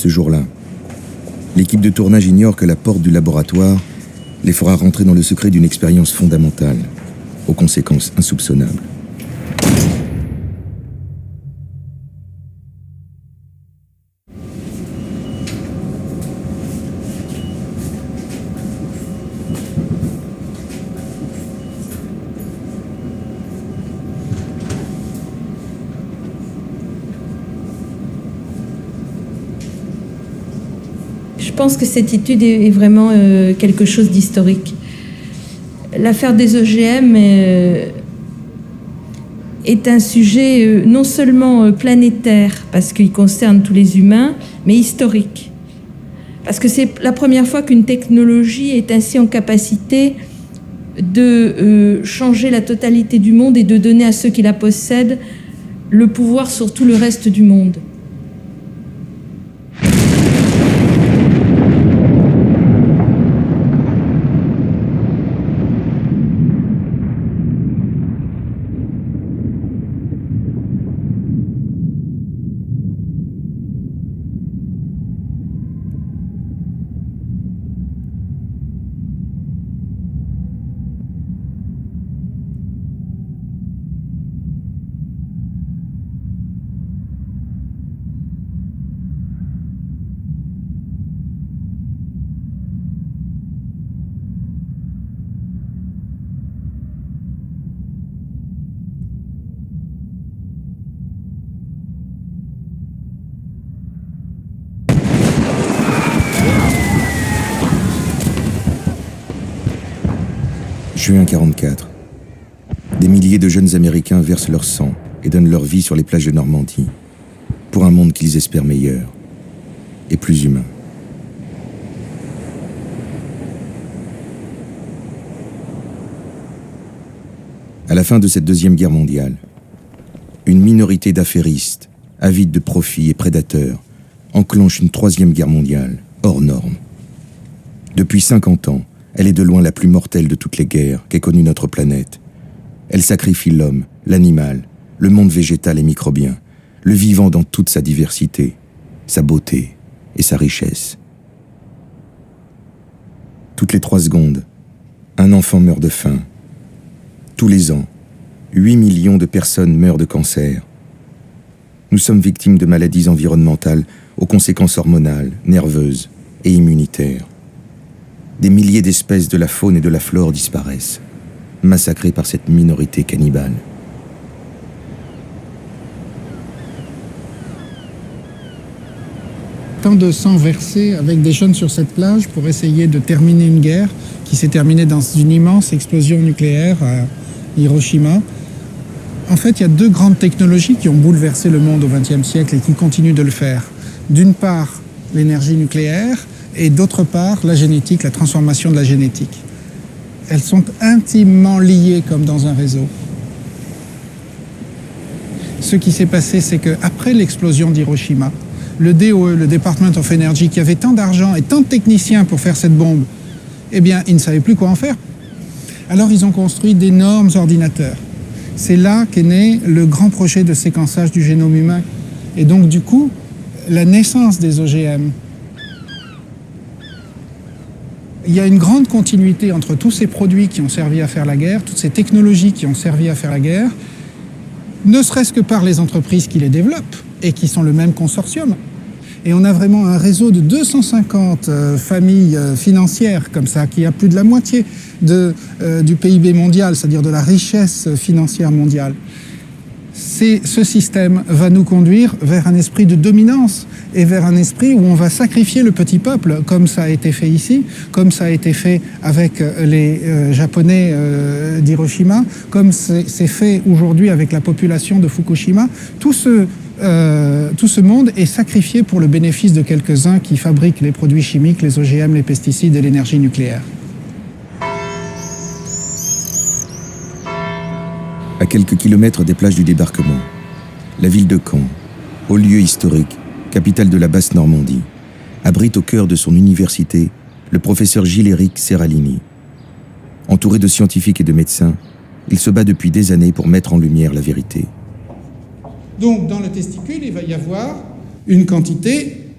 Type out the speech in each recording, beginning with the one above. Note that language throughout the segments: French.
ce jour-là. L'équipe de tournage ignore que la porte du laboratoire les fera rentrer dans le secret d'une expérience fondamentale, aux conséquences insoupçonnables. Je pense que cette étude est vraiment quelque chose d'historique. L'affaire des OGM est un sujet non seulement planétaire, parce qu'il concerne tous les humains, mais historique. Parce que c'est la première fois qu'une technologie est ainsi en capacité de changer la totalité du monde et de donner à ceux qui la possèdent le pouvoir sur tout le reste du monde. Juin 1944. Des milliers de jeunes Américains versent leur sang et donnent leur vie sur les plages de Normandie, pour un monde qu'ils espèrent meilleur et plus humain. À la fin de cette Deuxième Guerre mondiale, une minorité d'affairistes, avides de profits et prédateurs, enclenche une Troisième Guerre mondiale, hors norme. Depuis 50 ans, elle est de loin la plus mortelle de toutes les guerres qu'ait connue notre planète. Elle sacrifie l'homme, l'animal, le monde végétal et microbien, le vivant dans toute sa diversité, sa beauté et sa richesse. Toutes les 3 secondes, un enfant meurt de faim. Tous les ans, 8 millions de personnes meurent de cancer. Nous sommes victimes de maladies environnementales aux conséquences hormonales, nerveuses et immunitaires. Des milliers d'espèces de la faune et de la flore disparaissent, massacrées par cette minorité cannibale. Tant de sang versé avec des jeunes sur cette plage pour essayer de terminer une guerre qui s'est terminée dans une immense explosion nucléaire à Hiroshima. En fait, il y a 2 grandes technologies qui ont bouleversé le monde au XXe siècle et qui continuent de le faire. D'une part, l'énergie nucléaire, et d'autre part, la génétique, la transformation de la génétique. Elles sont intimement liées comme dans un réseau. Ce qui s'est passé, c'est qu'après l'explosion d'Hiroshima, le DOE, le Department of Energy, qui avait tant d'argent et tant de techniciens pour faire cette bombe, eh bien, ils ne savaient plus quoi en faire. Alors, ils ont construit d'énormes ordinateurs. C'est là qu'est né le grand projet de séquençage du génome humain. Et donc, du coup, la naissance des OGM. Il y a une grande continuité entre tous ces produits qui ont servi à faire la guerre, toutes ces technologies qui ont servi à faire la guerre, ne serait-ce que par les entreprises qui les développent et qui sont le même consortium. Et on a vraiment un réseau de 250 familles financières comme ça, qui a plus de la moitié du PIB mondial, c'est-à-dire de la richesse financière mondiale. Ce système va nous conduire vers un esprit de dominance et vers un esprit où on va sacrifier le petit peuple, comme ça a été fait ici, comme ça a été fait avec les Japonais d'Hiroshima, comme c'est fait aujourd'hui avec la population de Fukushima. Tout ce monde est sacrifié pour le bénéfice de quelques-uns qui fabriquent les produits chimiques, les OGM, les pesticides et l'énergie nucléaire. À quelques kilomètres des plages du débarquement, la ville de Caen, haut lieu historique, capitale de la Basse-Normandie, abrite au cœur de son université le professeur Gilles-Éric Serralini. Entouré de scientifiques et de médecins, il se bat depuis des années pour mettre en lumière la vérité. Donc, dans le testicule, il va y avoir une quantité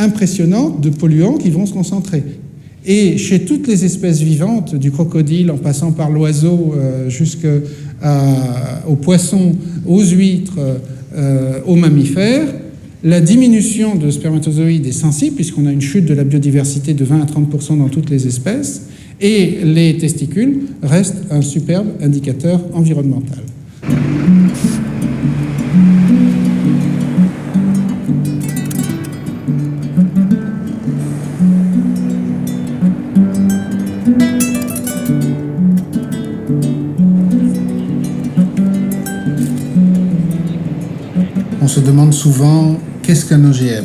impressionnante de polluants qui vont se concentrer. Et chez toutes les espèces vivantes, du crocodile en passant par l'oiseau jusqu'aux poissons, aux huîtres, aux mammifères, la diminution de spermatozoïdes est sensible puisqu'on a une chute de la biodiversité de 20 à 30% dans toutes les espèces, et les testicules restent un superbe indicateur environnemental. On se demande souvent qu'est-ce qu'un OGM ?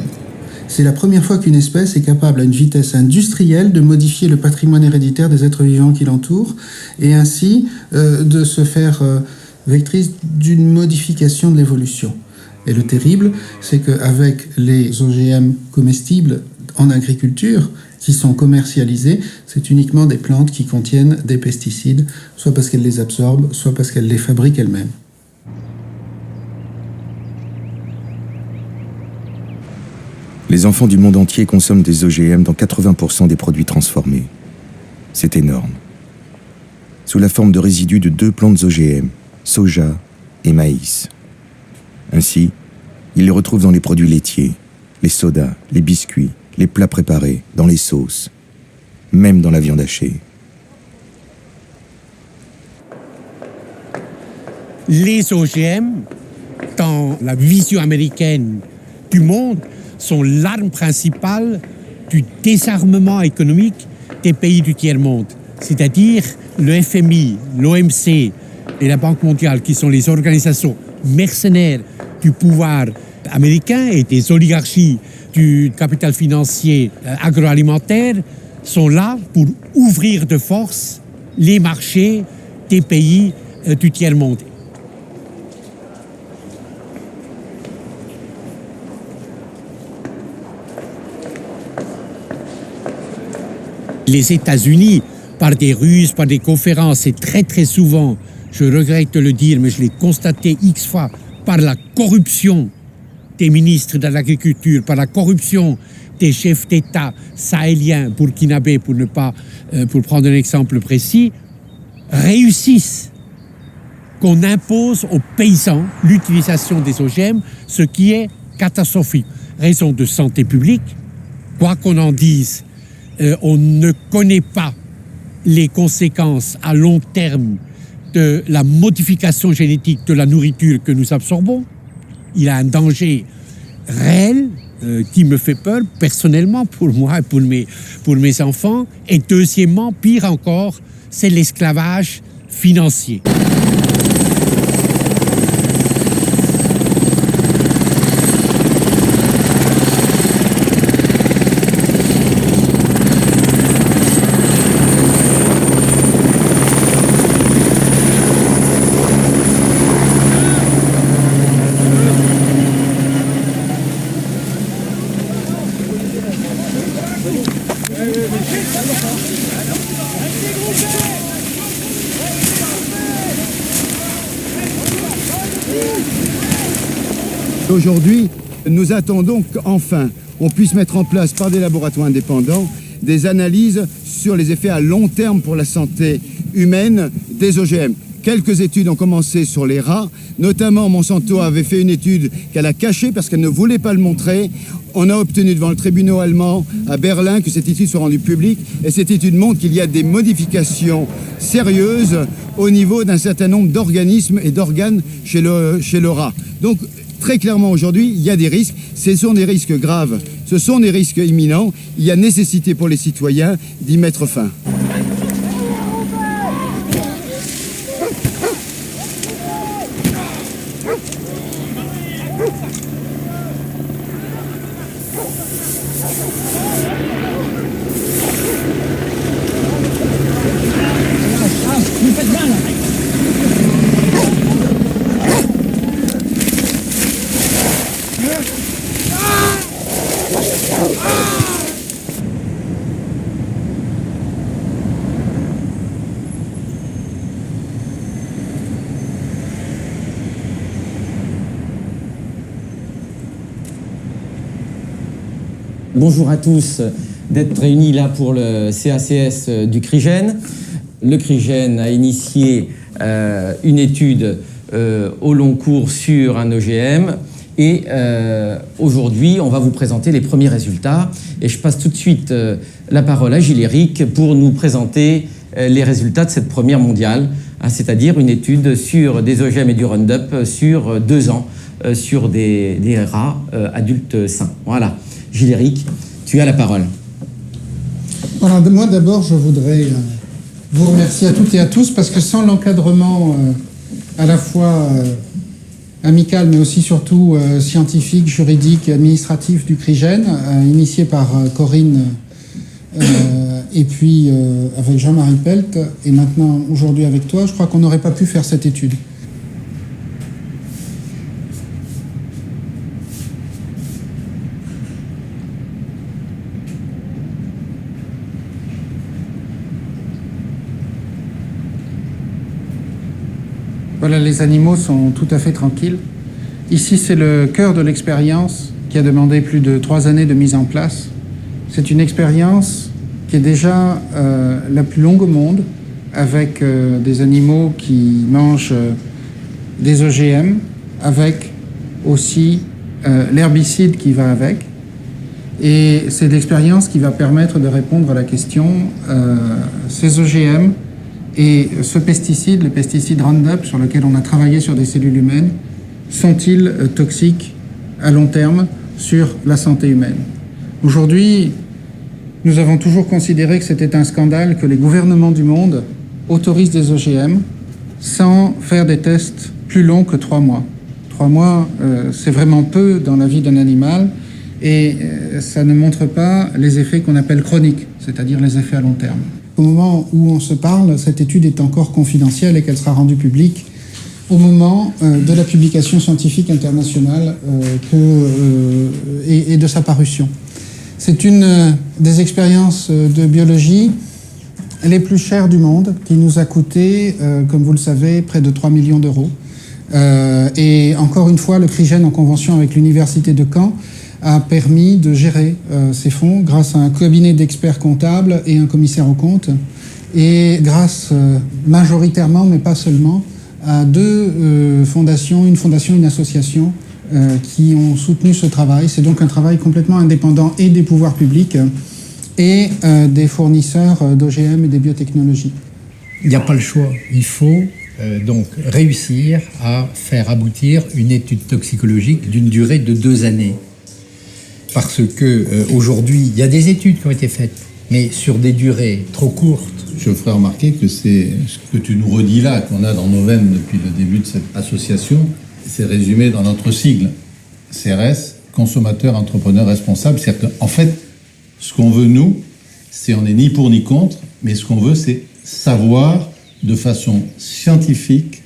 C'est la première fois qu'une espèce est capable à une vitesse industrielle de modifier le patrimoine héréditaire des êtres vivants qui l'entourent et ainsi de se faire vectrice d'une modification de l'évolution. Et le terrible, c'est qu'avec les OGM comestibles en agriculture qui sont commercialisés, c'est uniquement des plantes qui contiennent des pesticides, soit parce qu'elles les absorbent, soit parce qu'elles les fabriquent elles-mêmes. Les enfants du monde entier consomment des OGM dans 80% des produits transformés. C'est énorme. Sous la forme de résidus de 2 plantes OGM, soja et maïs. Ainsi, ils les retrouvent dans les produits laitiers, les sodas, les biscuits, les plats préparés, dans les sauces, même dans la viande hachée. Les OGM, dans la vision américaine du monde, sont l'arme principale du désarmement économique des pays du tiers-monde. C'est-à-dire le FMI, l'OMC et la Banque mondiale, qui sont les organisations mercenaires du pouvoir américain et des oligarchies du capital financier agroalimentaire, sont là pour ouvrir de force les marchés des pays du tiers-monde. Les États-Unis, par des ruses, par des conférences, et très très souvent, je regrette de le dire, mais je l'ai constaté X fois, par la corruption des ministres de l'Agriculture, par la corruption des chefs d'État sahéliens, burkinabés, pour prendre un exemple précis, réussissent qu'on impose aux paysans l'utilisation des OGM, ce qui est catastrophique. Raison de santé publique, quoi qu'on en dise, on ne connaît pas les conséquences à long terme de la modification génétique de la nourriture que nous absorbons. Il a un danger réel qui me fait peur personnellement pour moi et pour mes enfants. Et deuxièmement, pire encore, c'est l'esclavage financier. Aujourd'hui, nous attendons qu'enfin on puisse mettre en place par des laboratoires indépendants des analyses sur les effets à long terme pour la santé humaine des OGM. Quelques études ont commencé sur les rats, notamment Monsanto avait fait une étude qu'elle a cachée parce qu'elle ne voulait pas le montrer. On a obtenu devant le tribunal allemand à Berlin que cette étude soit rendue publique et cette étude montre qu'il y a des modifications sérieuses au niveau d'un certain nombre d'organismes et d'organes chez le rat. Donc très clairement aujourd'hui, il y a des risques, ce sont des risques graves, ce sont des risques imminents, il y a nécessité pour les citoyens d'y mettre fin. bonjour à tous d'être réunis là pour le CACS du CRIGEN. Le CRIGEN a initié une étude au long cours sur un OGM et aujourd'hui on va vous présenter les premiers résultats et je passe tout de suite la parole à Gilles-Éric pour nous présenter les résultats de cette première mondiale, c'est-à-dire une étude sur des OGM et du Roundup sur 2 ans sur des rats adultes sains. Voilà, Gilles-Éric, tu as la parole. Voilà, moi d'abord je voudrais vous remercier à toutes et à tous parce que sans l'encadrement à la fois amical mais aussi surtout scientifique, juridique et administratif du CRIGEN, initié par Corinne et puis avec Jean-Marie Pelt et maintenant aujourd'hui avec toi, je crois qu'on n'aurait pas pu faire cette étude. Voilà, les animaux sont tout à fait tranquilles. Ici, c'est le cœur de l'expérience qui a demandé plus de 3 années de mise en place. C'est une expérience qui est déjà la plus longue au monde, avec des animaux qui mangent des OGM, avec aussi l'herbicide qui va avec. Et c'est l'expérience qui va permettre de répondre à la question ces OGM et ce pesticide, le pesticide Roundup, sur lequel on a travaillé sur des cellules humaines, sont-ils toxiques à long terme sur la santé humaine? Aujourd'hui, nous avons toujours considéré que c'était un scandale que les gouvernements du monde autorisent des OGM sans faire des tests plus longs que 3 mois. 3 mois, c'est vraiment peu dans la vie d'un animal et ça ne montre pas les effets qu'on appelle chroniques, c'est-à-dire les effets à long terme. Au moment où on se parle, cette étude est encore confidentielle et qu'elle sera rendue publique au moment de la publication scientifique internationale et de sa parution. C'est une des expériences de biologie les plus chères du monde, qui nous a coûté, comme vous le savez, près de 3 millions d'euros. Et encore une fois, le CRIGEN, en convention avec l'Université de Caen, a permis de gérer ces fonds grâce à un cabinet d'experts comptables et un commissaire aux comptes, et grâce majoritairement, mais pas seulement, à 2 fondations, une fondation et une association qui ont soutenu ce travail. C'est donc un travail complètement indépendant et des pouvoirs publics et des fournisseurs d'OGM et des biotechnologies. Il n'y a pas le choix. Il faut donc réussir à faire aboutir une étude toxicologique d'une durée de 2 années. Parce que aujourd'hui, il y a des études qui ont été faites, mais sur des durées trop courtes. Je ferai remarquer que c'est ce que tu nous redis là, qu'on a dans nos veines depuis le début de cette association, c'est résumé dans notre sigle, CRS, consommateur, entrepreneur, responsable. C'est-à-dire qu'en fait, ce qu'on veut, nous, c'est on n'est ni pour ni contre, mais ce qu'on veut, c'est savoir de façon scientifique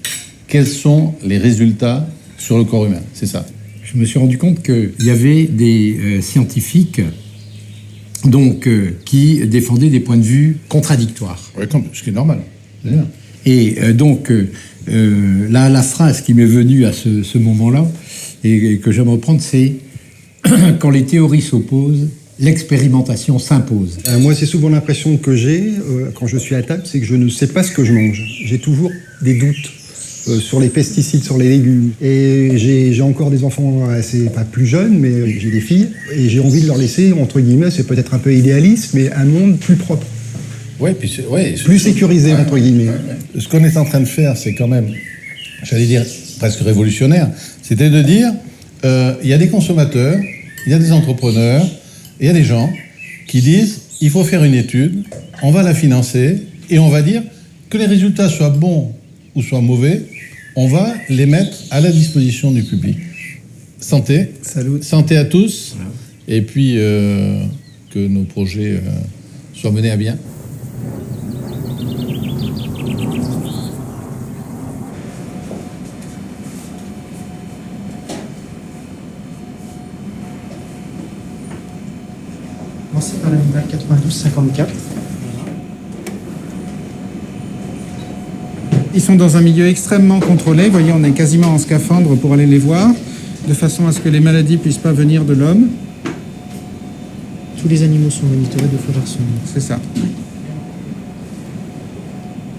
quels sont les résultats sur le corps humain. C'est ça. Je me suis rendu compte qu'il y avait des scientifiques donc, qui défendaient des points de vue contradictoires. Oui, ce qui est normal. Et donc, la phrase qui m'est venue à ce moment-là, et que j'aime reprendre, c'est « Quand les théories s'opposent, l'expérimentation s'impose ». Moi, c'est souvent l'impression que j'ai quand je suis à table, c'est que je ne sais pas ce que je mange. J'ai toujours des doutes sur les pesticides, sur les légumes. Et j'ai encore des enfants pas plus jeunes, mais j'ai des filles. Et j'ai envie de leur laisser, entre guillemets, c'est peut-être un peu idéaliste, mais un monde plus propre. Ouais, puis plus sécurisé, entre guillemets. Ce qu'on est en train de faire, c'est quand même, j'allais dire, presque révolutionnaire. C'était de dire, il y a des consommateurs, il y a des entrepreneurs, il y a des gens qui disent, il faut faire une étude, on va la financer, et on va dire que les résultats soient bons ou soient mauvais, on va les mettre à la disposition du public. Santé. Salut. Santé à tous. Et puis que nos projets soient menés à bien. Commencer par l'animal 92-54. Ils sont dans un milieu extrêmement contrôlé. Vous voyez, on est quasiment en scaphandre pour aller les voir, de façon à ce que les maladies ne puissent pas venir de l'homme. Tous les animaux sont monitorés de fois par semaine. C'est ça.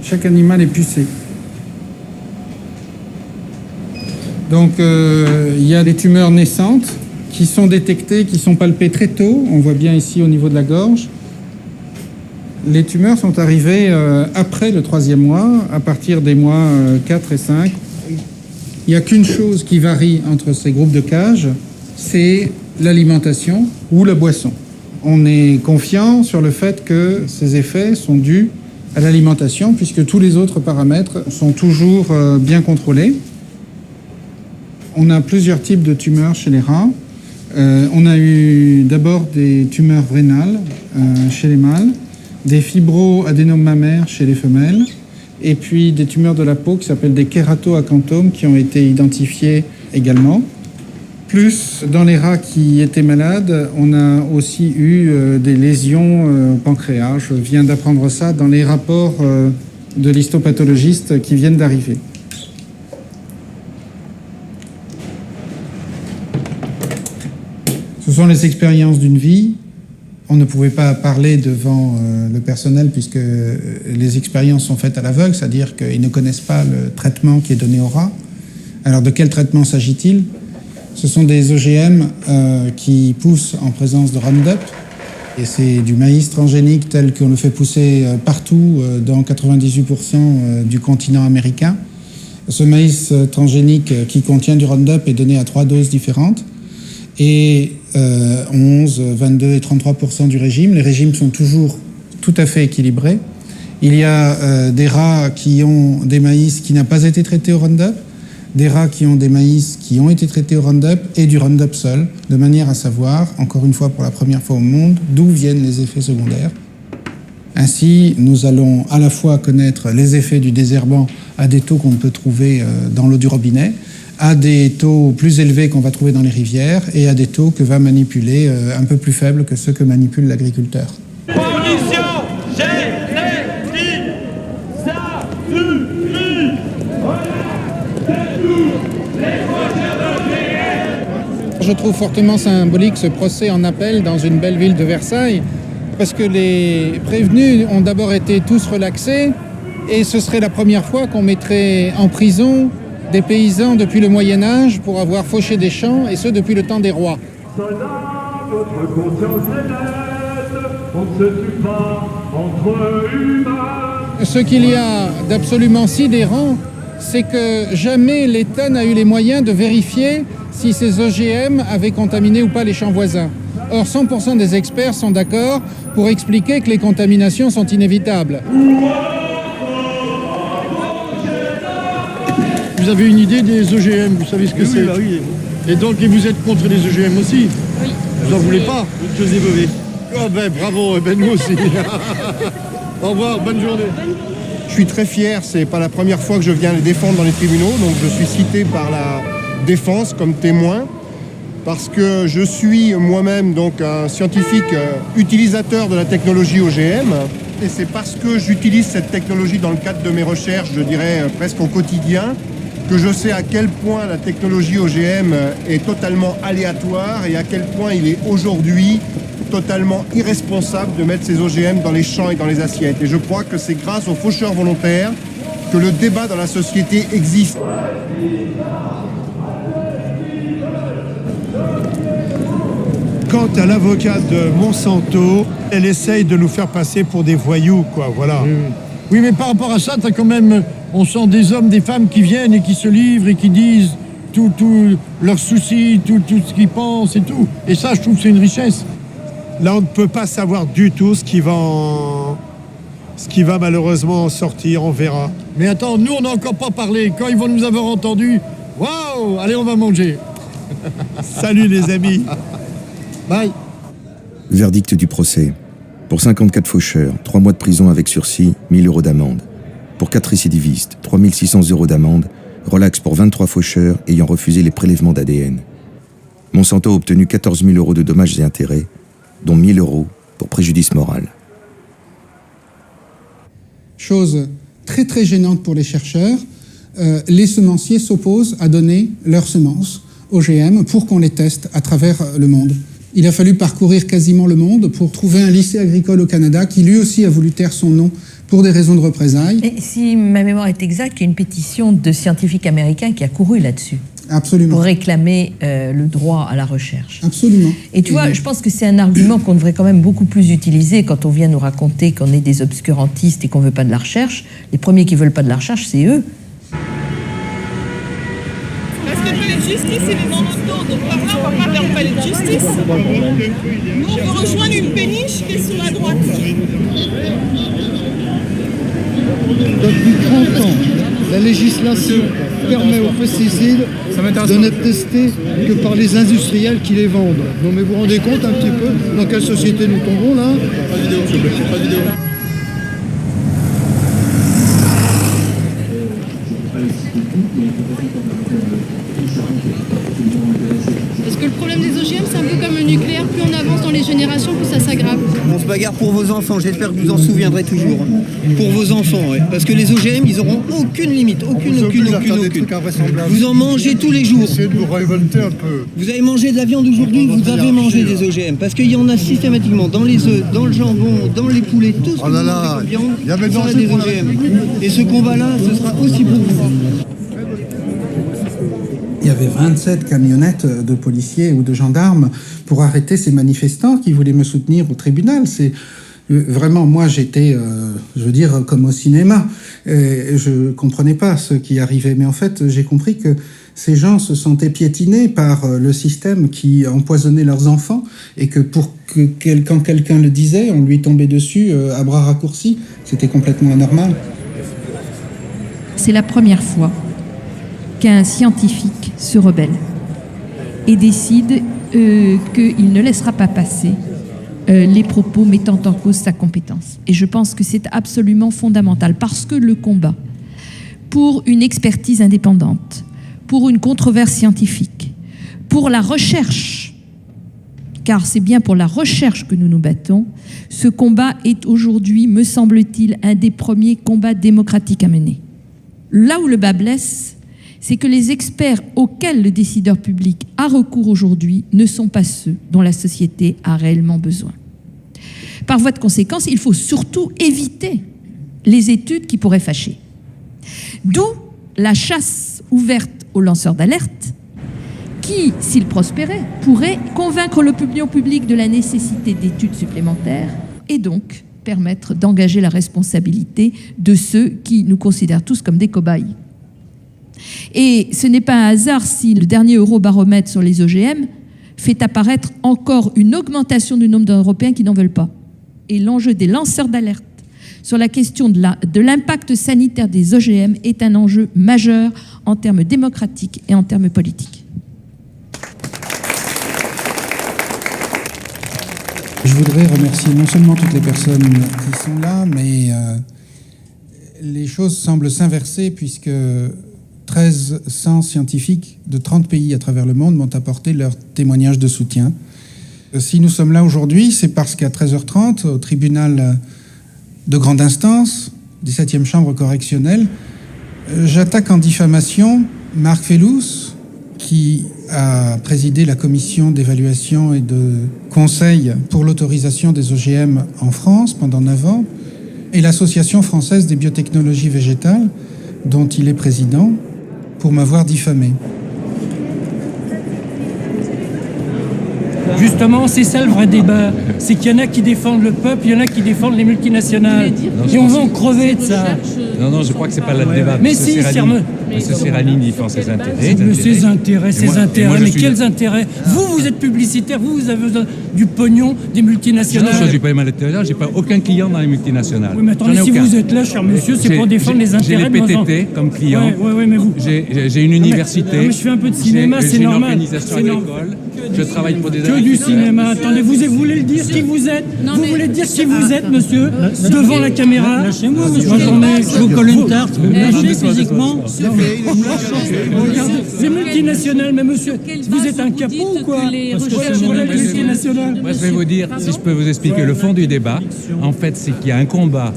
Chaque animal est pucé. Donc, il y a des tumeurs naissantes qui sont détectées, qui sont palpées très tôt. On voit bien ici au niveau de la gorge. Les tumeurs sont arrivées après le 3e mois, à partir des mois 4 et 5. Il n'y a qu'une chose qui varie entre ces groupes de cages, c'est l'alimentation ou la boisson. On est confiant sur le fait que ces effets sont dus à l'alimentation, puisque tous les autres paramètres sont toujours bien contrôlés. On a plusieurs types de tumeurs chez les rats. On a eu d'abord des tumeurs rénales chez les mâles, des fibroadénomes mammaires chez les femelles, et puis des tumeurs de la peau qui s'appellent des kératoacanthomes qui ont été identifiés également. Plus, dans les rats qui étaient malades, on a aussi eu des lésions au pancréas. Je viens d'apprendre ça dans les rapports de l'histopathologiste qui viennent d'arriver. Ce sont les expériences d'une vie. On ne pouvait pas parler devant le personnel puisque les expériences sont faites à l'aveugle, c'est-à-dire qu'ils ne connaissent pas le traitement qui est donné aux rats. Alors de quel traitement s'agit-il ? Ce sont des OGM qui poussent en présence de Roundup. Et c'est du maïs transgénique tel qu'on le fait pousser partout dans 98% du continent américain. Ce maïs transgénique qui contient du Roundup est donné à 3 doses différentes. Et 11, 22 et 33% du régime. Les régimes sont toujours tout à fait équilibrés. Il y a des rats qui ont des maïs qui n'ont pas été traités au Roundup, des rats qui ont des maïs qui ont été traités au Roundup et du Roundup seul, de manière à savoir, encore une fois pour la première fois au monde, d'où viennent les effets secondaires. Ainsi, nous allons à la fois connaître les effets du désherbant à des taux qu'on peut trouver dans l'eau du robinet, à des taux plus élevés qu'on va trouver dans les rivières et à des taux que va manipuler un peu plus faibles que ceux que manipule l'agriculteur. Condition génétique, ça suffit. Je trouve fortement symbolique ce procès en appel dans une belle ville de Versailles, parce que les prévenus ont d'abord été tous relaxés, et ce serait la première fois qu'on mettrait en prison des paysans depuis le Moyen-Âge pour avoir fauché des champs, et ce depuis le temps des rois. Soldats, votre conscience est nette, on ne se tue pas entre humains. Ce qu'il y a d'absolument sidérant, c'est que jamais l'État n'a eu les moyens de vérifier si ces OGM avaient contaminé ou pas les champs voisins. Or, 100% des experts sont d'accord pour expliquer que les contaminations sont inévitables. Vous avez une idée des OGM, vous savez ce que c'est? Oui. Et donc, et vous êtes contre les OGM aussi? Oui. Vous en voulez pas? José Bové. Oh ben bravo, ben nous aussi. Au revoir, bonne journée. Je suis très fier, c'est pas la première fois que je viens les défendre dans les tribunaux, donc je suis cité par la défense comme témoin, parce que je suis moi-même donc un scientifique utilisateur de la technologie OGM, et c'est parce que j'utilise cette technologie dans le cadre de mes recherches, je dirais presque au quotidien, que je sais à quel point la technologie OGM est totalement aléatoire et à quel point il est aujourd'hui totalement irresponsable de mettre ces OGM dans les champs et dans les assiettes. Et je crois que c'est grâce aux faucheurs volontaires que le débat dans la société existe. Quant à l'avocate de Monsanto, elle essaye de nous faire passer pour des voyous, quoi, voilà. Oui, mais par rapport à ça, t'as quand même, on sent des hommes, des femmes qui viennent et qui se livrent et qui disent tout leurs soucis, tout ce qu'ils pensent et tout. Et ça, je trouve que c'est une richesse. Là, on ne peut pas savoir du tout ce qui va malheureusement en sortir, on verra. Mais attends, nous, on n'a encore pas parlé. Quand ils vont nous avoir entendus, waouh, allez, on va manger. Salut les amis. Bye. Verdict du procès. Pour 54 faucheurs, 3 mois de prison avec sursis, 1 000 € d'amende. Pour 4 récidivistes, 3 600 € d'amende, relax pour 23 faucheurs ayant refusé les prélèvements d'ADN. Monsanto a obtenu 14 000 € de dommages et intérêts, dont 1 000 € pour préjudice moral. Chose très très gênante pour les chercheurs, les semenciers s'opposent à donner leurs semences OGM pour qu'on les teste à travers le monde. Il a fallu parcourir quasiment le monde pour trouver un lycée agricole au Canada qui lui aussi a voulu taire son nom pour des raisons de représailles. Et si ma mémoire est exacte, il y a une pétition de scientifiques américains qui a couru là-dessus. Absolument. Pour réclamer le droit à la recherche. Absolument. Et tu vois, je pense que c'est un argument qu'on devrait quand même beaucoup plus utiliser quand on vient nous raconter qu'on est des obscurantistes et qu'on ne veut pas de la recherche. Les premiers qui ne veulent pas de la recherche, c'est eux. Parce que le palais de justice, il est dans notre dos. Donc par là, on va pas vers le palais de justice. Nous, on veut rejoindre une péniche qui est sur la droite. Depuis 30 ans, la législation permet aux pesticides de n'être testés que par les industriels qui les vendent. Non mais vous vous rendez compte un petit peu dans quelle société nous tombons là? Pas de vidéo, s'il vous plaît, pas de vidéo. Parce que le problème des OGM, c'est un peu comme le nucléaire, plus on avance dans les générations, plus ça s'aggrave. On se bagarre pour vos enfants, j'espère que vous en souviendrez toujours. Pour vos enfants, ouais. Parce que les OGM, ils n'auront aucune limite, aucune. Vous en mangez tous les jours. Essayez de vous révolter un peu. Vous avez mangé de la viande aujourd'hui, vous avez mangé des OGM. Parce qu'il y en a systématiquement dans les œufs, dans le jambon, dans les poulets, tout ce que vous mangez comme viande, il y a des OGM. Et ce combat-là, ce sera aussi pour vous. Il y avait 27 camionnettes de policiers ou de gendarmes pour arrêter ces manifestants qui voulaient me soutenir au tribunal. C'est vraiment, moi j'étais, je veux dire, comme au cinéma. Et je comprenais pas ce qui arrivait. Mais en fait, j'ai compris que ces gens se sentaient piétinés par le système qui empoisonnait leurs enfants et que quand quelqu'un le disait, on lui tombait dessus à bras raccourcis. C'était complètement anormal. C'est la première fois qu'un scientifique se rebelle et décide qu'il ne laissera pas passer les propos mettant en cause sa compétence. Et je pense que c'est absolument fondamental parce que le combat pour une expertise indépendante, pour une controverse scientifique, pour la recherche, car c'est bien pour la recherche que nous nous battons, ce combat est aujourd'hui, me semble-t-il, un des premiers combats démocratiques à mener. Là où le bât blesse, c'est que les experts auxquels le décideur public a recours aujourd'hui ne sont pas ceux dont la société a réellement besoin. Par voie de conséquence, il faut surtout éviter les études qui pourraient fâcher. D'où la chasse ouverte aux lanceurs d'alerte qui, s'ils prospéraient, pourraient convaincre l'opinion publique de la nécessité d'études supplémentaires et donc permettre d'engager la responsabilité de ceux qui nous considèrent tous comme des cobayes. Et ce n'est pas un hasard si le dernier Eurobaromètre sur les OGM fait apparaître encore une augmentation du nombre d'Européens qui n'en veulent pas. Et l'enjeu des lanceurs d'alerte sur la question de l'impact sanitaire des OGM est un enjeu majeur en termes démocratiques et en termes politiques. Je voudrais remercier non seulement toutes les personnes qui sont là, mais les choses semblent s'inverser puisque 1300 scientifiques de 30 pays à travers le monde m'ont apporté leur témoignage de soutien. Si nous sommes là aujourd'hui, c'est parce qu'à 13h30, au tribunal de grande instance, 17e chambre correctionnelle, j'attaque en diffamation Marc Fellous, qui a présidé la commission d'évaluation et de conseil pour l'autorisation des OGM en France pendant 9 ans, et l'Association française des biotechnologies végétales, dont il est président, pour m'avoir diffamé. Justement, c'est ça le vrai débat. C'est qu'il y en a qui défendent le peuple, il y en a qui défendent les multinationales. Et on va en crever de ça. Non, je crois que c'est pas le débat. Mais si, Monsieur Serralini défend ses intérêts. Mais ses intérêts, mais quels intérêts? Vous êtes publicitaire, vous avez besoin du pognon des multinationales. Je ne suis pas multinational, j'ai pas aucun client dans les multinationales. Oui, mais attendez, si vous êtes là, cher monsieur, c'est pour défendre les intérêts de nos enfants. J'ai les PTT comme client. Oui, mais vous... J'ai une université. Non, mais je fais un peu de cinéma, c'est normal. J'ai une organisation agricole. Je travaille pour des que du cinéma. Attendez, vous voulez le dire qui vous êtes? Vous voulez dire qui vous êtes, monsieur, devant la caméra? Lâchez-moi, monsieur. Je vous colle une tarte. Lâchez physiquement. C'est multinational, mais monsieur, vous êtes un capot ou quoi? Parce que c'est multinational. Moi, je vais vous dire, si je peux vous expliquer le fond du débat, en fait, c'est qu'il y a un combat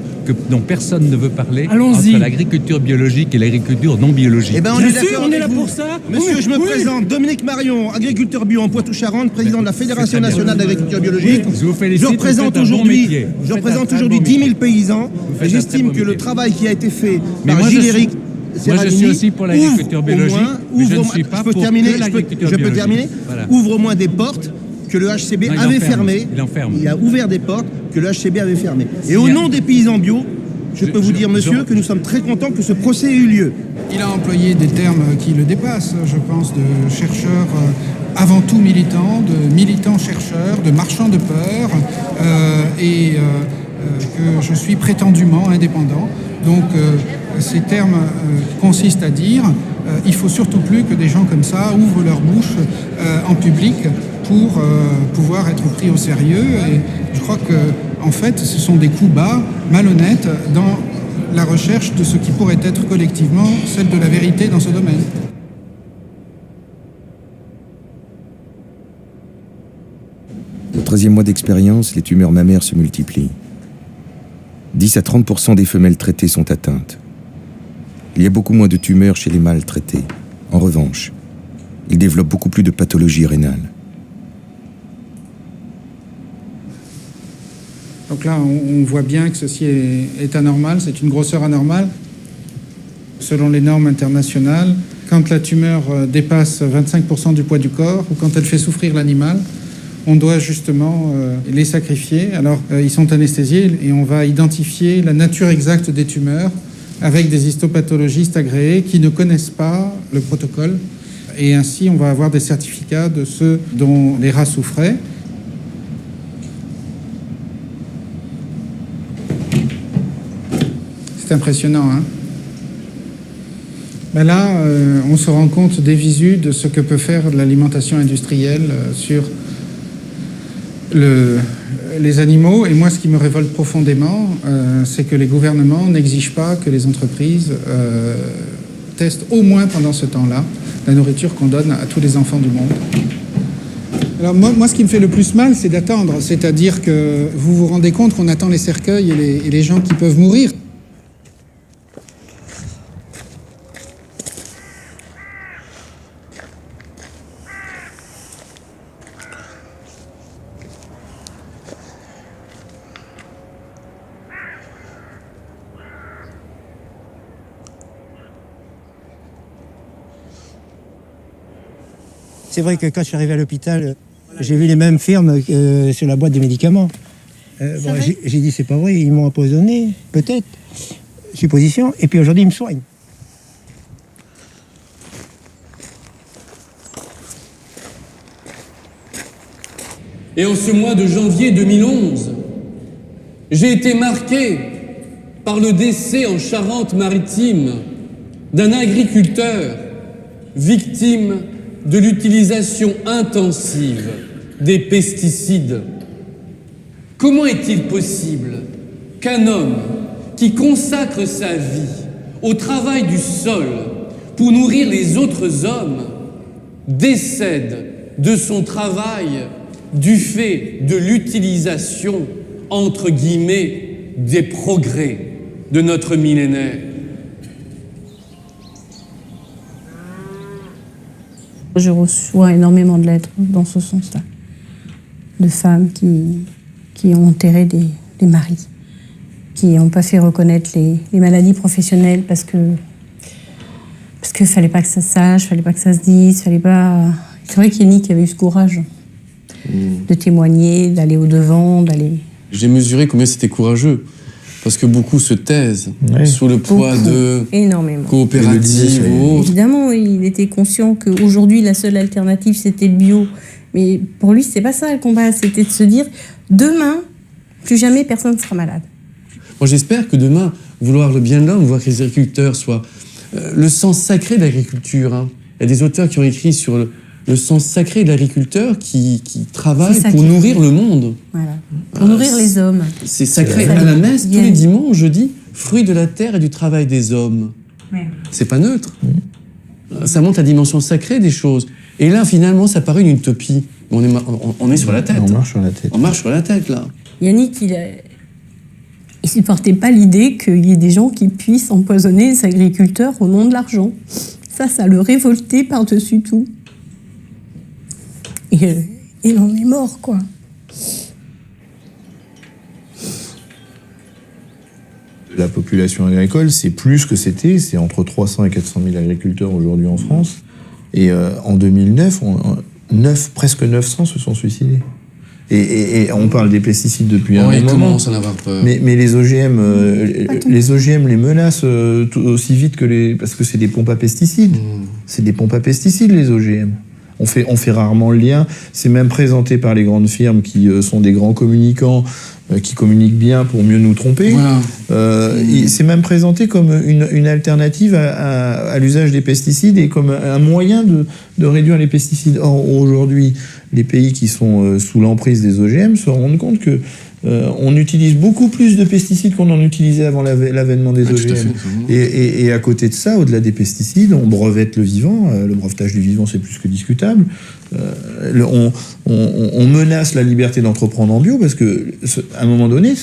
dont personne ne veut parler Allons-y. entre l'agriculture biologique et l'agriculture non biologique. Eh ben, Bien sûr, on est là pour ça. Monsieur, je me présente, Dominique Marion, agriculteur bio en Poitou-Charentes, président de la Fédération nationale d'agriculture biologique. Je vous félicite, Je représente vous faites un bon aujourd'hui métier. Vous faites un très 10 bon 000 paysans faites et un j'estime très beau que le métier. travail qui a été fait Mais par moi, Gilles-Éric moi, je suis aussi pour l'agriculture biologique, mais je ne suis pas pour que l'agriculture je peux biologique. terminer. Voilà. Ouvre au moins des portes que le HCB Non, il avait enferme. fermées. Il enferme. Il a ouvert des portes que le HCB avait fermées. Et Il au y a- nom des paysans bio, je peux vous dire, monsieur, que nous sommes très contents que ce procès ait eu lieu. Il a employé des termes qui le dépassent, je pense, de chercheurs avant tout militants, de militants chercheurs, de marchands de peur, que je suis prétendument indépendant. Donc ces termes consistent à dire il faut surtout plus que des gens comme ça ouvrent leur bouche en public pour pouvoir être pris au sérieux. Et je crois que en fait, ce sont des coups bas, malhonnêtes, dans la recherche de ce qui pourrait être collectivement celle de la vérité dans ce domaine. Au 13e mois d'expérience, les tumeurs mammaires se multiplient. 10 à 30% des femelles traitées sont atteintes. Il y a beaucoup moins de tumeurs chez les mâles traités. En revanche, ils développent beaucoup plus de pathologies rénales. Donc là, on voit bien que ceci est anormal, c'est une grosseur anormale. Selon les normes internationales, quand la tumeur dépasse 25% du poids du corps ou quand elle fait souffrir l'animal, on doit justement les sacrifier. Alors, ils sont anesthésiés et on va identifier la nature exacte des tumeurs avec des histopathologistes agréés qui ne connaissent pas le protocole. Et ainsi, on va avoir des certificats de ceux dont les rats souffraient. C'est impressionnant, hein? Ben là, on se rend compte des visus de ce que peut faire l'alimentation industrielle sur les animaux. Et moi, ce qui me révolte profondément, c'est que les gouvernements n'exigent pas que les entreprises testent au moins pendant ce temps-là la nourriture qu'on donne à tous les enfants du monde. Alors moi, ce qui me fait le plus mal, c'est d'attendre. C'est-à-dire que vous vous rendez compte qu'on attend les cercueils et les gens qui peuvent mourir. C'est vrai que quand je suis arrivé à l'hôpital, j'ai vu les mêmes firmes sur la boîte de médicaments. Bon, j'ai dit c'est pas vrai, ils m'ont empoisonné, peut-être, supposition, et puis aujourd'hui ils me soignent. Et en ce mois de janvier 2011, j'ai été marqué par le décès en Charente-Maritime d'un agriculteur victime de l'utilisation intensive des pesticides. Comment est-il possible qu'un homme qui consacre sa vie au travail du sol pour nourrir les autres hommes décède de son travail du fait de l'utilisation, entre guillemets, des progrès de notre millénaire? Je reçois énormément de lettres dans ce sens-là, de femmes qui ont enterré des maris, qui n'ont pas fait reconnaître les maladies professionnelles parce que fallait pas que ça se sache, fallait pas que ça se dise, fallait pas. C'est vrai qu'Yannick avait eu ce courage de témoigner, d'aller au-devant, d'aller. J'ai mesuré combien c'était courageux. Parce que beaucoup se taisent sous le poids de coopératives ou autres. Évidemment, il était conscient qu'aujourd'hui, la seule alternative, c'était le bio. Mais pour lui, c'est pas ça le combat. C'était de se dire, demain, plus jamais personne ne sera malade. Moi, j'espère que demain, vouloir le bien de l'homme, voir que les agriculteurs soient... le sens sacré de l'agriculture. Hein. Il y a des auteurs qui ont écrit sur le sens sacré de l'agriculteur qui travaille pour nourrir le monde. Voilà. Pour nourrir les hommes. C'est sacré. À la messe, tous les dimanches, je dis fruit de la terre et du travail des hommes. Ouais. C'est pas neutre. Ça montre la dimension sacrée des choses. Et là, finalement, ça paraît une utopie. On est sur la tête. On marche sur la tête. On marche sur la tête, là. Yannick, il supportait pas l'idée qu'il y ait des gens qui puissent empoisonner les agriculteurs au nom de l'argent. Ça le révoltait par-dessus tout. Et il en est mort, quoi. La population agricole, c'est plus que c'était, c'est entre 300 et 400 000 agriculteurs aujourd'hui en France. Et en 2009, presque 900 se sont suicidés. Et on parle des pesticides depuis un moment. Commence à en avoir peur. Mais les OGM, les menacent aussi vite que parce que c'est des pompes à pesticides. C'est des pompes à pesticides, les OGM. On fait rarement le lien. C'est même présenté par les grandes firmes qui sont des grands communicants, qui communiquent bien pour mieux nous tromper. Voilà. C'est même présenté comme une alternative à l'usage des pesticides et comme un moyen de réduire les pesticides. Or, aujourd'hui, les pays qui sont sous l'emprise des OGM se rendent compte que on utilise beaucoup plus de pesticides qu'on en utilisait avant l'avènement des OGM. Et à côté de ça, au-delà des pesticides, on brevette le vivant. Le brevetage du vivant, c'est plus que discutable. On menace la liberté d'entreprendre en bio parce que, à un moment donné,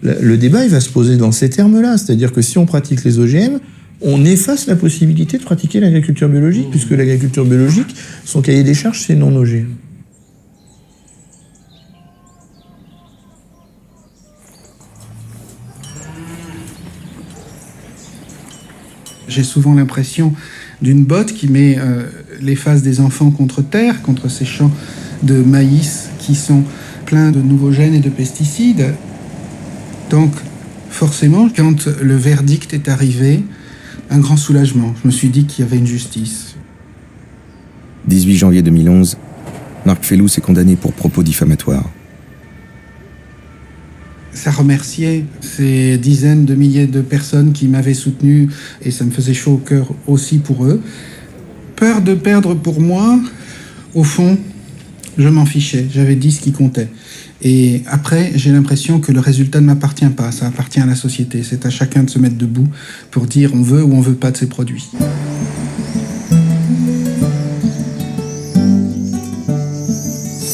le débat il va se poser dans ces termes-là. C'est-à-dire que si on pratique les OGM, on efface la possibilité de pratiquer l'agriculture biologique, puisque l'agriculture biologique, son cahier des charges, c'est non OGM. J'ai souvent l'impression d'une botte qui met les faces des enfants contre terre, contre ces champs de maïs qui sont pleins de nouveaux gènes et de pesticides. Donc, forcément, quand le verdict est arrivé, un grand soulagement. Je me suis dit qu'il y avait une justice. 18 janvier 2011, Marc Fellouz est condamné pour propos diffamatoires. Ça remerciait ces dizaines de milliers de personnes qui m'avaient soutenu et ça me faisait chaud au cœur aussi pour eux. Peur de perdre pour moi, au fond, je m'en fichais, j'avais dit ce qui comptait. Et après, j'ai l'impression que le résultat ne m'appartient pas, ça appartient à la société. C'est à chacun de se mettre debout pour dire on veut ou on veut pas de ces produits.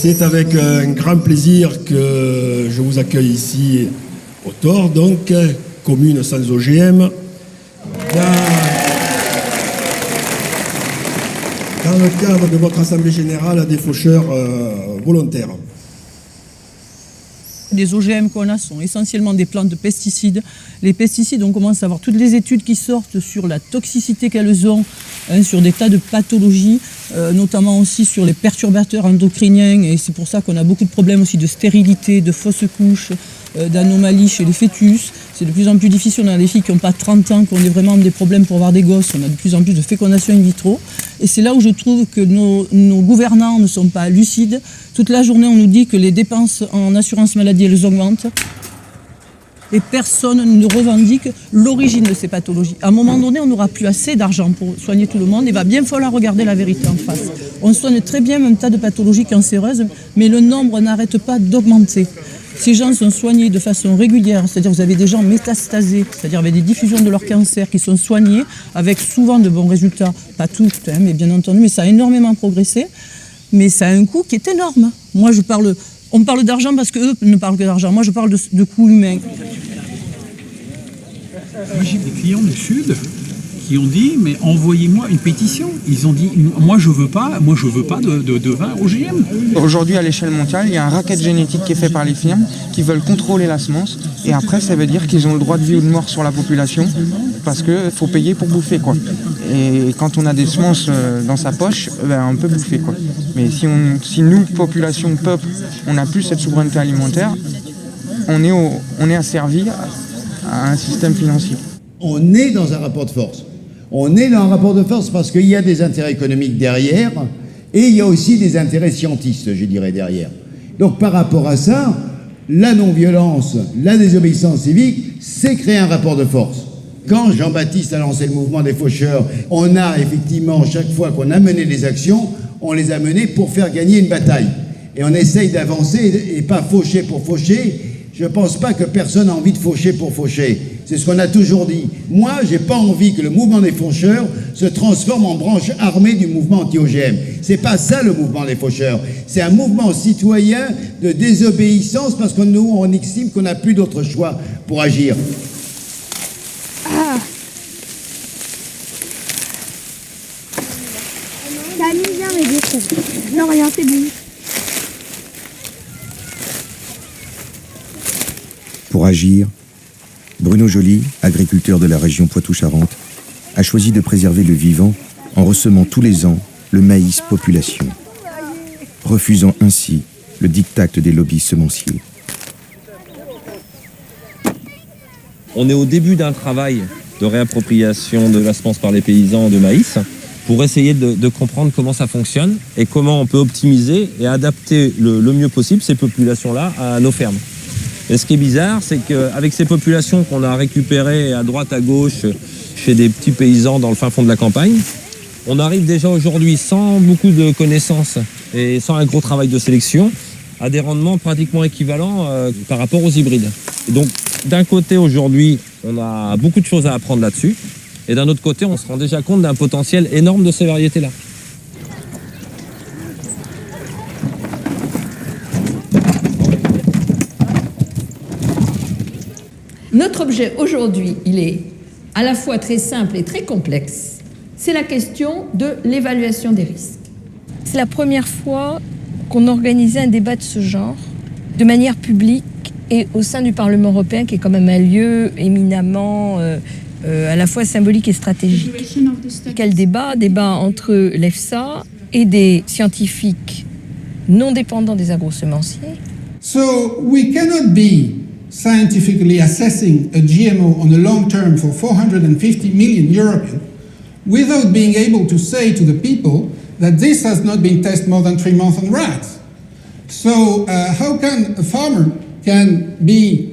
C'est avec un grand plaisir que je vous accueille ici au Thor, donc, commune sans OGM. Dans le cadre de votre Assemblée Générale des faucheurs volontaires. Les OGM qu'on a sont essentiellement des plantes de pesticides. Les pesticides, on commence à avoir toutes les études qui sortent sur la toxicité qu'elles ont, sur des tas de pathologies, notamment aussi sur les perturbateurs endocriniens. Et c'est pour ça qu'on a beaucoup de problèmes aussi de stérilité, de fausses couches, d'anomalies chez les fœtus. C'est de plus en plus difficile. On a des filles qui n'ont pas 30 ans, qui ont vraiment des problèmes pour avoir des gosses. On a de plus en plus de fécondation in vitro. Et c'est là où je trouve que nos gouvernants ne sont pas lucides. Toute la journée, on nous dit que les dépenses en assurance maladie, elles augmentent. Et personne ne revendique l'origine de ces pathologies. À un moment donné, on n'aura plus assez d'argent pour soigner tout le monde. Il va bien falloir regarder la vérité en face. On soigne très bien un tas de pathologies cancéreuses, mais le nombre n'arrête pas d'augmenter. Ces gens sont soignés de façon régulière, c'est-à-dire vous avez des gens métastasés, c'est-à-dire avec des diffusions de leur cancer qui sont soignés avec souvent de bons résultats. Pas toutes, mais bien entendu, mais ça a énormément progressé. Mais ça a un coût qui est énorme. Moi, on parle d'argent parce qu'eux ne parlent que d'argent. Moi, je parle de coûts humains. Moi, j'ai des clients du Sud qui ont dit, mais envoyez-moi une pétition. Ils ont dit, moi je veux pas de vin OGM. Aujourd'hui, à l'échelle mondiale, il y a un racket génétique qui est fait par les firmes qui veulent contrôler la semence. Et après, ça veut dire qu'ils ont le droit de vie ou de mort sur la population parce qu'il faut payer pour bouffer, quoi. Et quand on a des semences dans sa poche, on peut bouffer, quoi. Mais si nous, population, peuple, on n'a plus cette souveraineté alimentaire, on est asservi à un système financier. On est dans un rapport de force. On est dans un rapport de force parce qu'il y a des intérêts économiques derrière et il y a aussi des intérêts scientistes, je dirais, derrière. Donc par rapport à ça, la non-violence, la désobéissance civique, c'est créer un rapport de force. Quand Jean-Baptiste a lancé le mouvement des faucheurs, on a effectivement, chaque fois qu'on a mené des actions, on les a menées pour faire gagner une bataille. Et on essaye d'avancer et pas faucher pour faucher, Je ne pense pas que personne a envie de faucher pour faucher. C'est ce qu'on a toujours dit. Moi, je n'ai pas envie que le mouvement des faucheurs se transforme en branche armée du mouvement anti-OGM. C'est pas ça le mouvement des faucheurs. C'est un mouvement citoyen de désobéissance parce que nous, on estime qu'on n'a plus d'autre choix pour agir. Ah. Camille, viens m'aider. Non, rien, c'est bon. Pour agir, Bruno Joly, agriculteur de la région Poitou-Charentes, a choisi de préserver le vivant en ressemant tous les ans le maïs population, refusant ainsi le diktat des lobbies semenciers. On est au début d'un travail de réappropriation de la semence par les paysans de maïs pour essayer de comprendre comment ça fonctionne et comment on peut optimiser et adapter le mieux possible ces populations-là à nos fermes. Et ce qui est bizarre, c'est qu'avec ces populations qu'on a récupérées à droite, à gauche, chez des petits paysans dans le fin fond de la campagne, on arrive déjà aujourd'hui, sans beaucoup de connaissances et sans un gros travail de sélection, à des rendements pratiquement équivalents par rapport aux hybrides. Et donc, d'un côté, aujourd'hui, on a beaucoup de choses à apprendre là-dessus, et d'un autre côté, on se rend déjà compte d'un potentiel énorme de ces variétés-là. Notre objet aujourd'hui, il est à la fois très simple et très complexe. C'est la question de l'évaluation des risques. C'est la première fois qu'on organisait un débat de ce genre, de manière publique et au sein du Parlement européen, qui est quand même un lieu éminemment à la fois symbolique et stratégique. Quel débat? Débat entre l'EFSA et des scientifiques non dépendants des agrosemenciers. So we cannot be scientifically assessing a GMO on the long term for 450 million Europeans without being able to say to the people that this has not been tested more than 3 months on rats. So how can a farmer can be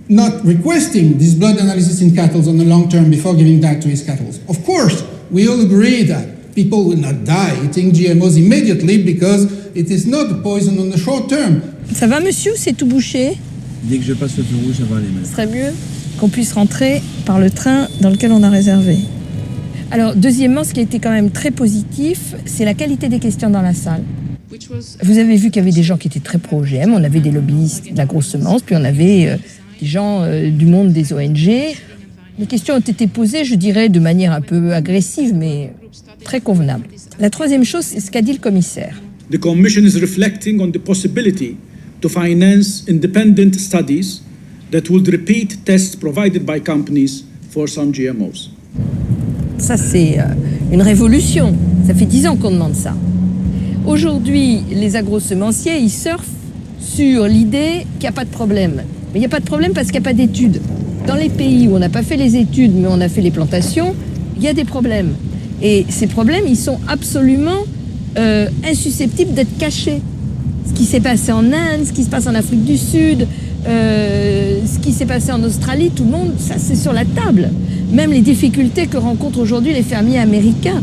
not requesting this blood analysis in cattle on the long term before giving that to his cattle? Of course, we all agree that people will not die eating GMOs immediately because it is not a poison on the short term. Ça va, monsieur, ou c'est tout bouché? Dès que je passe le feu rouge, ça va aller. Ce serait mieux qu'on puisse rentrer par le train dans lequel on a réservé. Alors, deuxièmement, ce qui a été quand même très positif, c'est la qualité des questions dans la salle. Vous avez vu qu'il y avait des gens qui étaient très pro-OGM, on avait des lobbyistes de la grosse semence, puis on avait des gens du monde des ONG. Les questions ont été posées, je dirais, de manière un peu agressive, mais très convenable. La troisième chose, c'est ce qu'a dit le commissaire. The Commission is reflecting on the possibility to finance independent studies that would repeat tests provided by companies for some GMOs. Ça, c'est une révolution. Ça fait 10 ans qu'on demande ça. Aujourd'hui, les agrosemenciers, ils surfent sur l'idée qu'il n'y a pas de problème. Mais il n'y a pas de problème parce qu'il n'y a pas d'études. Dans les pays où on n'a pas fait les études, mais on a fait les plantations, il y a des problèmes. Et ces problèmes, ils sont absolument insusceptibles d'être cachés. Ce qui s'est passé en Inde, ce qui se passe en Afrique du Sud, ce qui s'est passé en Australie, tout le monde, ça c'est sur la table. Même les difficultés que rencontrent aujourd'hui les fermiers américains,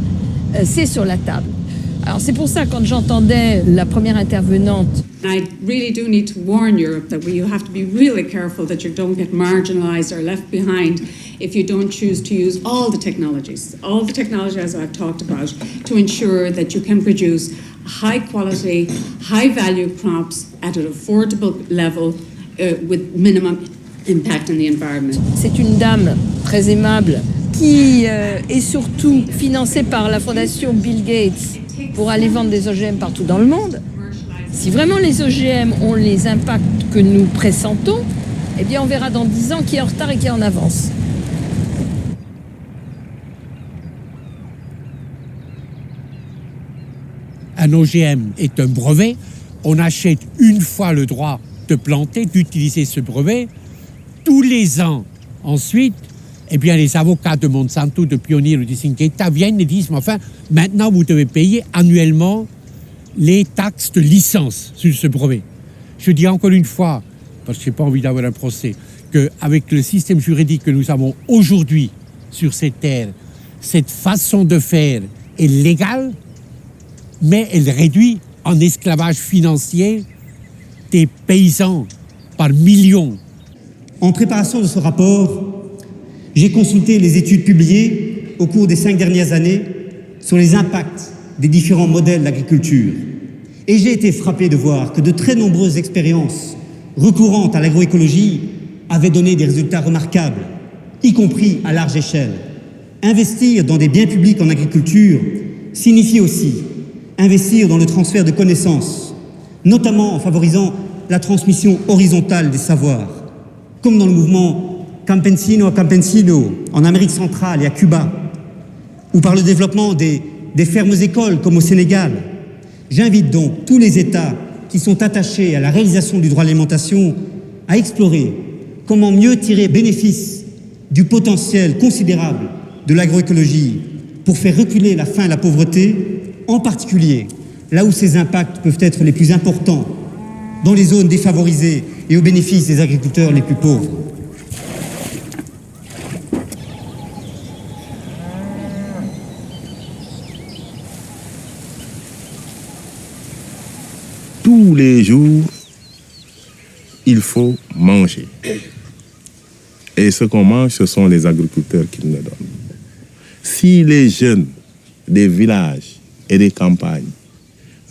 c'est sur la table. Alors c'est pour ça, quand j'entendais la première intervenante... I really do need to warn Europe that you have to be really careful that you don't get marginalized or left behind if you don't choose to use all the technologies I've talked about to ensure that you can produce high quality, high value crops at an affordable level with minimum impact on the environment. C'est une dame très aimable qui est surtout financée par la fondation Bill Gates pour aller vendre des OGM partout dans le monde. Si vraiment les OGM ont les impacts que nous pressentons, eh bien on verra dans 10 ans qui est en retard et qui est en avance. Un OGM est un brevet. On achète une fois le droit de planter, d'utiliser ce brevet. Tous les ans, ensuite, eh bien, les avocats de Monsanto, de Pioneer ou de Syngenta viennent et disent, mais enfin, maintenant, vous devez payer annuellement les taxes de licence sur ce brevet. Je dis encore une fois, parce que je n'ai pas envie d'avoir un procès, qu'avec le système juridique que nous avons aujourd'hui sur cette terre, cette façon de faire est légale, mais elle réduit en esclavage financier des paysans par millions. En préparation de ce rapport, j'ai consulté les études publiées au cours des 5 dernières années sur les impacts des différents modèles d'agriculture. Et j'ai été frappé de voir que de très nombreuses expériences recourant à l'agroécologie avaient donné des résultats remarquables, y compris à large échelle. Investir dans des biens publics en agriculture signifie aussi investir dans le transfert de connaissances, notamment en favorisant la transmission horizontale des savoirs, comme dans le mouvement Campesino a Campesino en Amérique centrale et à Cuba, ou par le développement des fermes-écoles comme au Sénégal. J'invite donc tous les États qui sont attachés à la réalisation du droit à l'alimentation à explorer comment mieux tirer bénéfice du potentiel considérable de l'agroécologie pour faire reculer la faim et la pauvreté, en particulier là où ces impacts peuvent être les plus importants, dans les zones défavorisées et au bénéfice des agriculteurs les plus pauvres. Tous les jours, il faut manger. Et ce qu'on mange, ce sont les agriculteurs qui nous le donnent. Si les jeunes des villages et des campagnes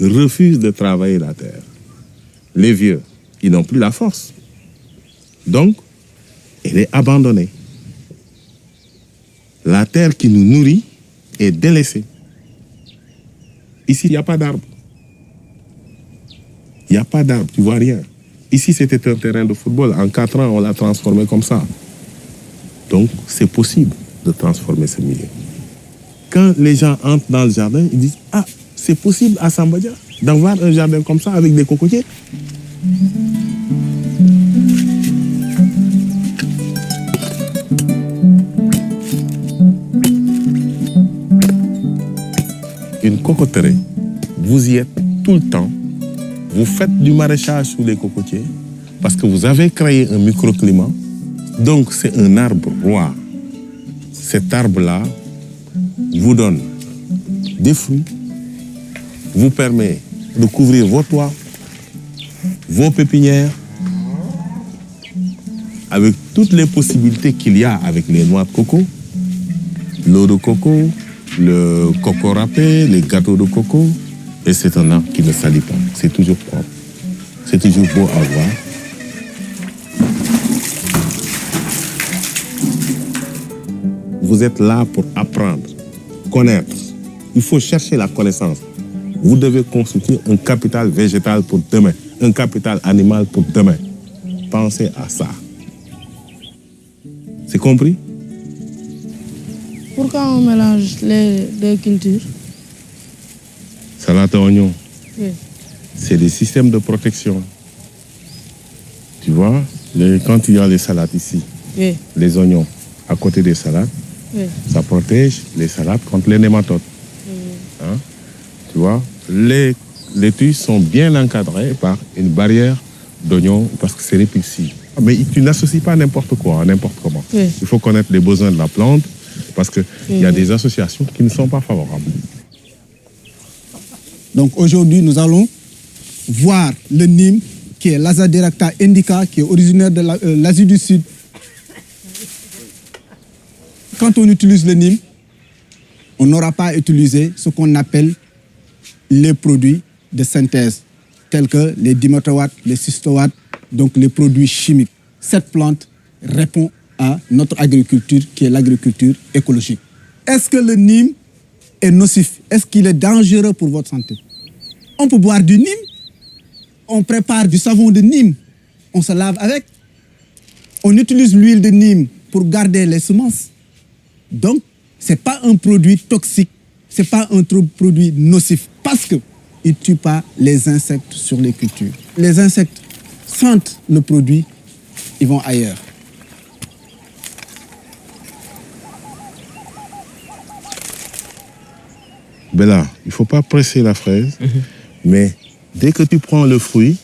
refusent de travailler la terre, les vieux, ils n'ont plus la force. Donc, elle est abandonnée. La terre qui nous nourrit est délaissée. Ici, il n'y a pas d'arbres. Il n'y a pas d'arbres, tu vois rien. Ici, c'était un terrain de football. En 4 ans, on l'a transformé comme ça. Donc, c'est possible de transformer ce milieu. Quand les gens entrent dans le jardin, ils disent « Ah, c'est possible à Sambadia d'avoir un jardin comme ça avec des cocotiers ?» Une cocoterie, vous y êtes tout le temps. Vous faites du maraîchage sous les cocotiers parce que vous avez créé un microclimat. Donc, c'est un arbre roi. Cet arbre-là vous donne des fruits, vous permet de couvrir vos toits, vos pépinières, avec toutes les possibilités qu'il y a avec les noix de coco, l'eau de coco, le coco râpé, les gâteaux de coco. Et c'est un arbre qui ne salit pas. C'est toujours propre. C'est toujours beau à voir. Vous êtes là pour apprendre, connaître. Il faut chercher la connaissance. Vous devez constituer un capital végétal pour demain, un capital animal pour demain. Pensez à ça. C'est compris? Pourquoi on mélange les deux cultures? Salade à oignon, Oui. c'est des systèmes de protection. Tu vois, quand il y a les salades ici, Oui. les oignons à côté des salades, Oui. ça protège les salades contre les nématodes. Hein? Tu vois, les tuiles sont bien encadrées par une barrière d'oignons parce que c'est répulsif. Mais tu n'associes pas n'importe quoi, n'importe comment. Oui. Il faut connaître les besoins de la plante parce qu'il y a des associations qui ne sont pas favorables. Donc aujourd'hui, nous allons voir le Nîmes, qui est l'Azadirachta indica, qui est originaire de l'Asie du Sud. Quand on utilise le Nîmes, on n'aura pas utilisé ce qu'on appelle les produits de synthèse, tels que les diméthoates, les cystoates, donc les produits chimiques. Cette plante répond à notre agriculture, qui est l'agriculture écologique. Est-ce que le Nîmes est nocif? Est-ce qu'il est dangereux pour votre santé? On peut boire du Nîmes, on prépare du savon de Nîmes, on se lave avec. On utilise l'huile de Nîmes pour garder les semences. Donc, ce n'est pas un produit toxique, ce n'est pas un produit nocif, parce qu'il ne tue pas les insectes sur les cultures. Les insectes sentent le produit, ils vont ailleurs. Bella, il ne faut pas presser la fraise, mais dès que tu prends le fruit,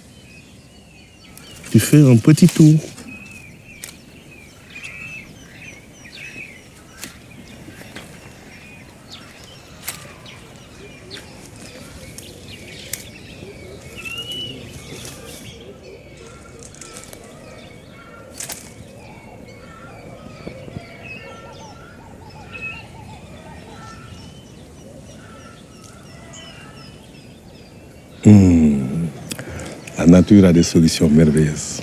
tu fais un petit tour. La nature a des solutions merveilleuses.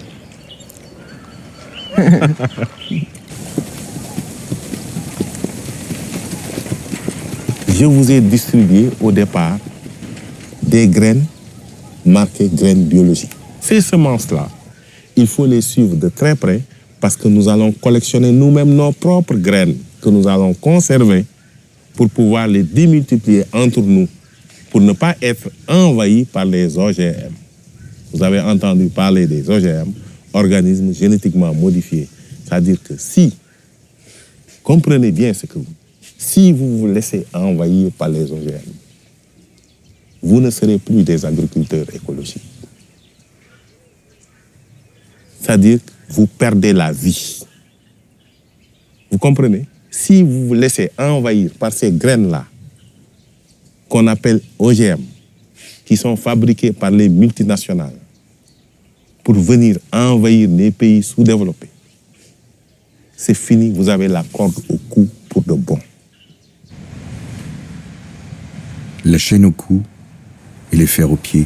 Je vous ai distribué au départ des graines marquées graines biologiques. Ces semences-là, il faut les suivre de très près parce que nous allons collectionner nous-mêmes nos propres graines que nous allons conserver pour pouvoir les démultiplier entre nous, pour ne pas être envahis par les OGM. Vous avez entendu parler des OGM, organismes génétiquement modifiés. C'est-à-dire que si, comprenez bien ce que si vous vous laissez envahir par les OGM, vous ne serez plus des agriculteurs écologiques. C'est-à-dire que vous perdez la vie. Vous comprenez? Si vous vous laissez envahir par ces graines-là, qu'on appelle OGM, qui sont fabriquées par les multinationales, pour venir envahir les pays sous-développés, c'est fini, vous avez la corde au cou pour de bon. La chaîne au cou et les fers aux pieds,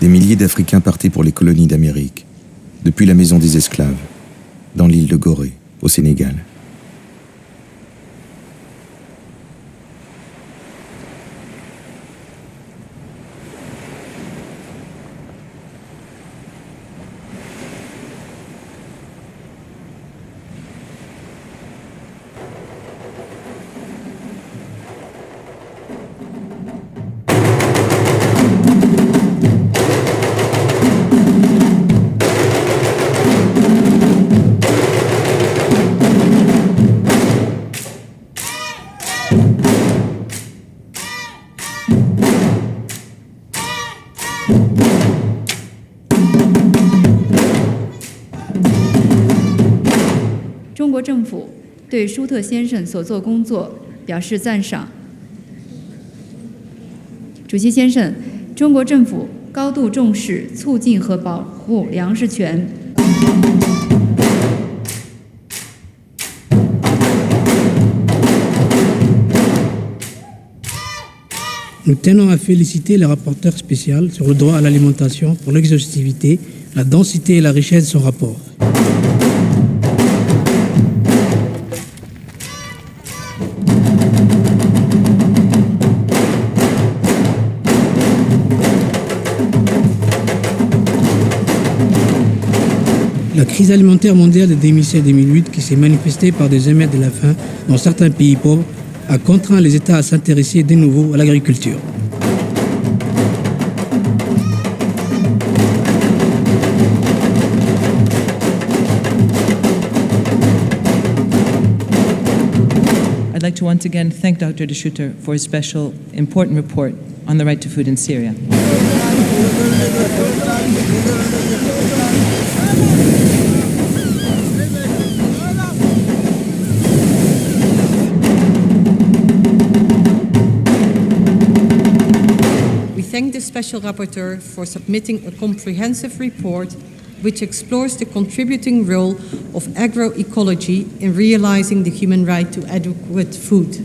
des milliers d'Africains partaient pour les colonies d'Amérique, depuis la maison des esclaves, dans l'île de Gorée, au Sénégal.政府对舒特先生所做工作表示赞赏。主席先生，中国政府高度重视促进和保护粮食权。Nous tenons à féliciter le rapporteur spécial sur le droit à l'alimentation pour l'exhaustivité, la densité et la richesse de son rapport. La crise alimentaire mondiale de 2007-2008, qui s'est manifestée par des émeutes de la faim dans certains pays pauvres, a contraint les États à s'intéresser de nouveau à l'agriculture. I'd like to once again thank Dr. De Schutter for his special important report on the right to food in Syria. We thank the Special Rapporteur for submitting a comprehensive report which explores the contributing role of agroecology in realizing the human right to adequate food.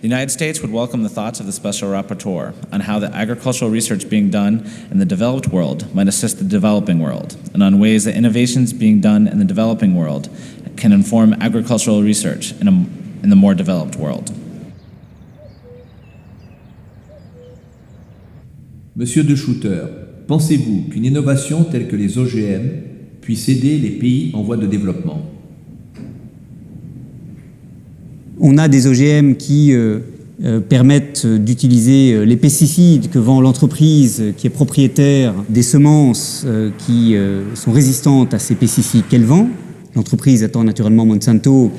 The United States would welcome the thoughts of the Special Rapporteur on how the agricultural research being done in the developed world might assist the developing world, and on ways that innovations being done in the developing world can inform agricultural research in the more developed world. Monsieur De Schutter, pensez-vous qu'une innovation telle que les OGM puisse aider les pays en voie de développement? On a des OGM qui permettent d'utiliser les pesticides que vend l'entreprise qui est propriétaire des semences qui sont résistantes à ces pesticides qu'elle vend, l'entreprise étant naturellement Monsanto.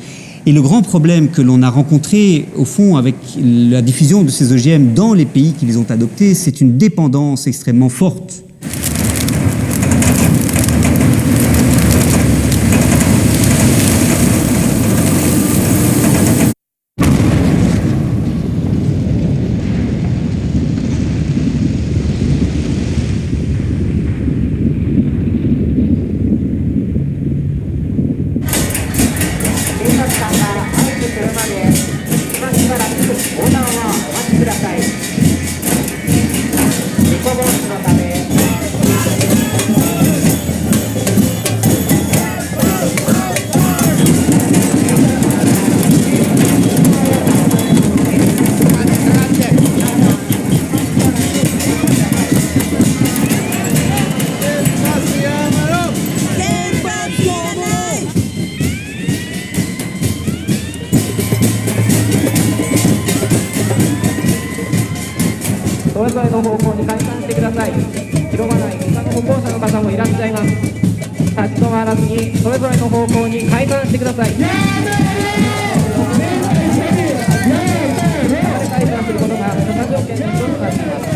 Et le grand problème que l'on a rencontré, au fond, avec la diffusion de ces OGM dans les pays qui les ont adoptés, c'est une dépendance extrêmement forte. ぞれの方向に解散してください。広場内、他の歩行者の方もいらっしゃいます。立ち止まらずにそれぞれの方向に解散してください。解散することが許可条件の一つとなっています。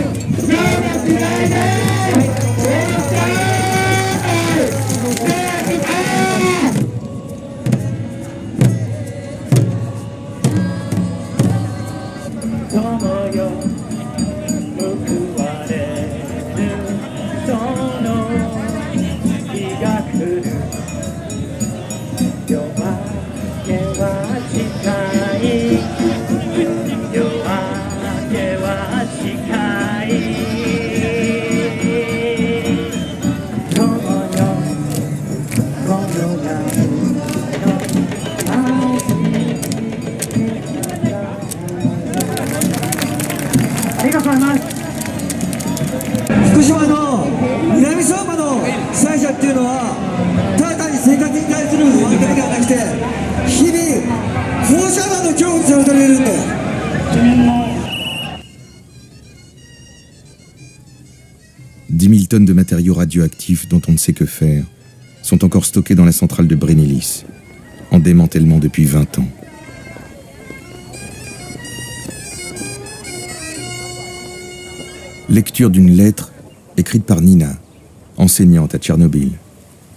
福島の南相馬の被災者っていうのはただ単に生活に対する不安だけではなくて日々放射能の恐怖にさらされるんだよ。10 000 tonnes de matériaux radioactifs dont on ne sait que faire sont encore stockés dans la centrale de Brennilis, en démantèlement depuis 20 ans. Lecture d'une lettre écrite par Nina, enseignante à Tchernobyl.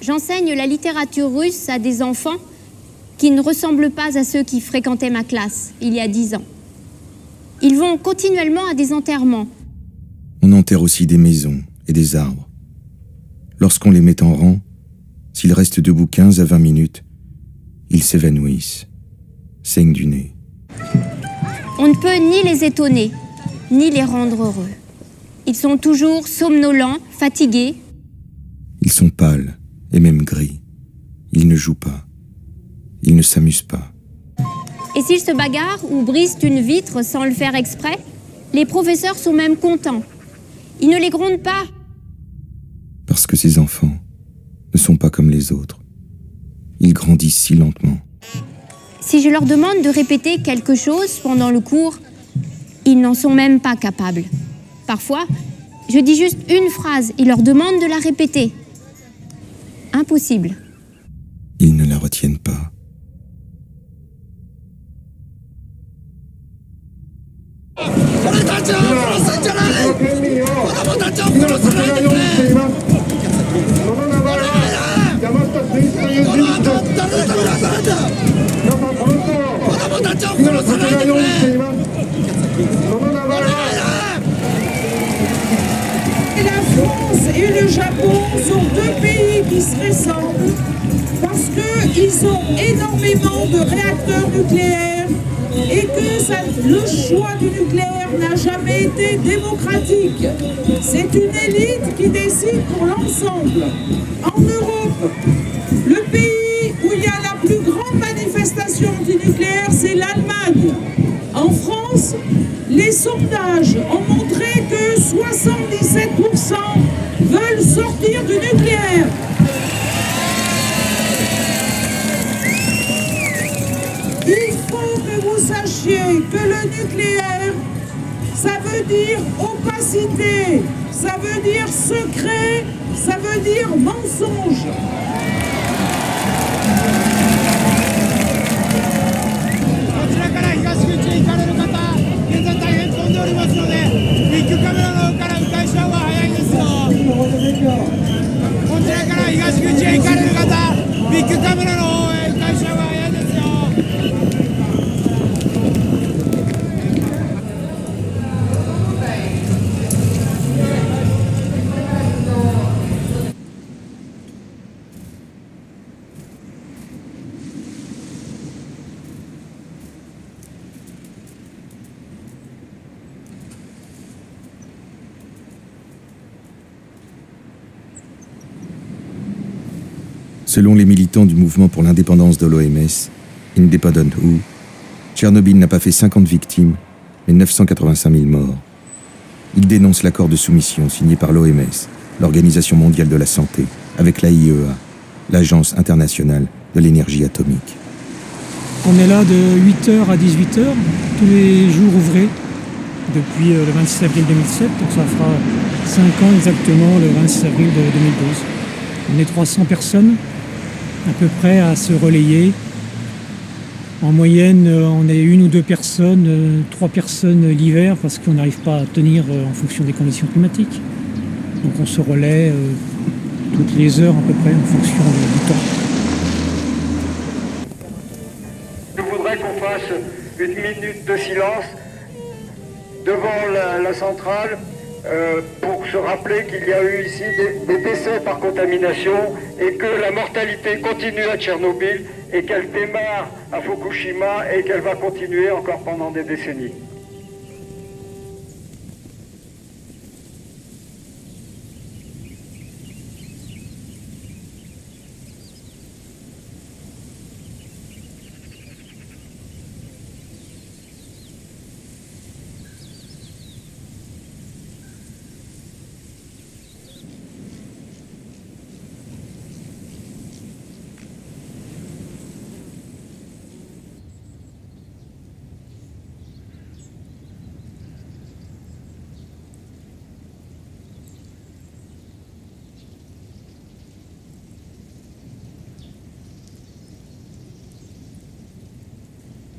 J'enseigne la littérature russe à des enfants qui ne ressemblent pas à ceux qui fréquentaient ma classe il y a 10 ans. Ils vont continuellement à des enterrements. On enterre aussi des maisons et des arbres. Lorsqu'on les met en rang, s'ils restent debout 15 à 20 minutes, ils s'évanouissent, saignent du nez. On ne peut ni les étonner, ni les rendre heureux. Ils sont toujours somnolents, fatigués. Ils sont pâles et même gris. Ils ne jouent pas. Ils ne s'amusent pas. Et s'ils se bagarrent ou brisent une vitre sans le faire exprès, les professeurs sont même contents. Ils ne les grondent pas. Parce que ces enfants ne sont pas comme les autres. Ils grandissent si lentement. Si je leur demande de répéter quelque chose pendant le cours, ils n'en sont même pas capables. Parfois, je dis juste une phrase et leur demande de la répéter. Impossible. Ils ne la retiennent pas. La France et le Japon sont deux pays qui se ressemblent parce qu'ils ont énormément de réacteurs nucléaires et que le choix du nucléaire n'a jamais été démocratique. C'est une élite qui décide pour l'ensemble. En Europe, le pays où il y a la plus grande manifestation anti-nucléaire, c'est l'Allemagne. En France, les sondages ont montré que 77% veulent sortir du nucléaire. Il faut que vous sachiez que le nucléaire, ça veut dire opacité, ça veut dire secret, ça veut dire mensonge. Selon les militants du mouvement pour l'indépendance de l'OMS, Independent WHO, Tchernobyl n'a pas fait 50 victimes, mais 985 000 morts. Ils dénoncent l'accord de soumission signé par l'OMS, l'Organisation mondiale de la santé, avec l'AIEA, l'Agence internationale de l'énergie atomique. On est là de 8h à 18h, tous les jours ouvrés. depuis le 26 avril 2007, donc ça fera 5 ans exactement le 26 avril de 2012. On est 300 personnes à peu près à se relayer. En moyenne, on est 1 ou 2 personnes, 3 personnes l'hiver parce qu'on n'arrive pas à tenir en fonction des conditions climatiques. Donc on se relaie toutes les heures à peu près en fonction du temps. Je voudrais qu'on fasse une minute de silence devant la centrale pour se rappeler qu'il y a eu ici des décès par contamination et que la mortalité continue à Tchernobyl et qu'elle démarre à Fukushima et qu'elle va continuer encore pendant des décennies.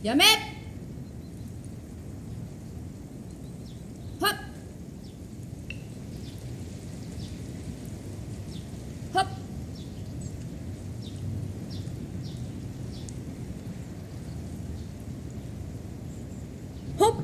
やめはっはっほっ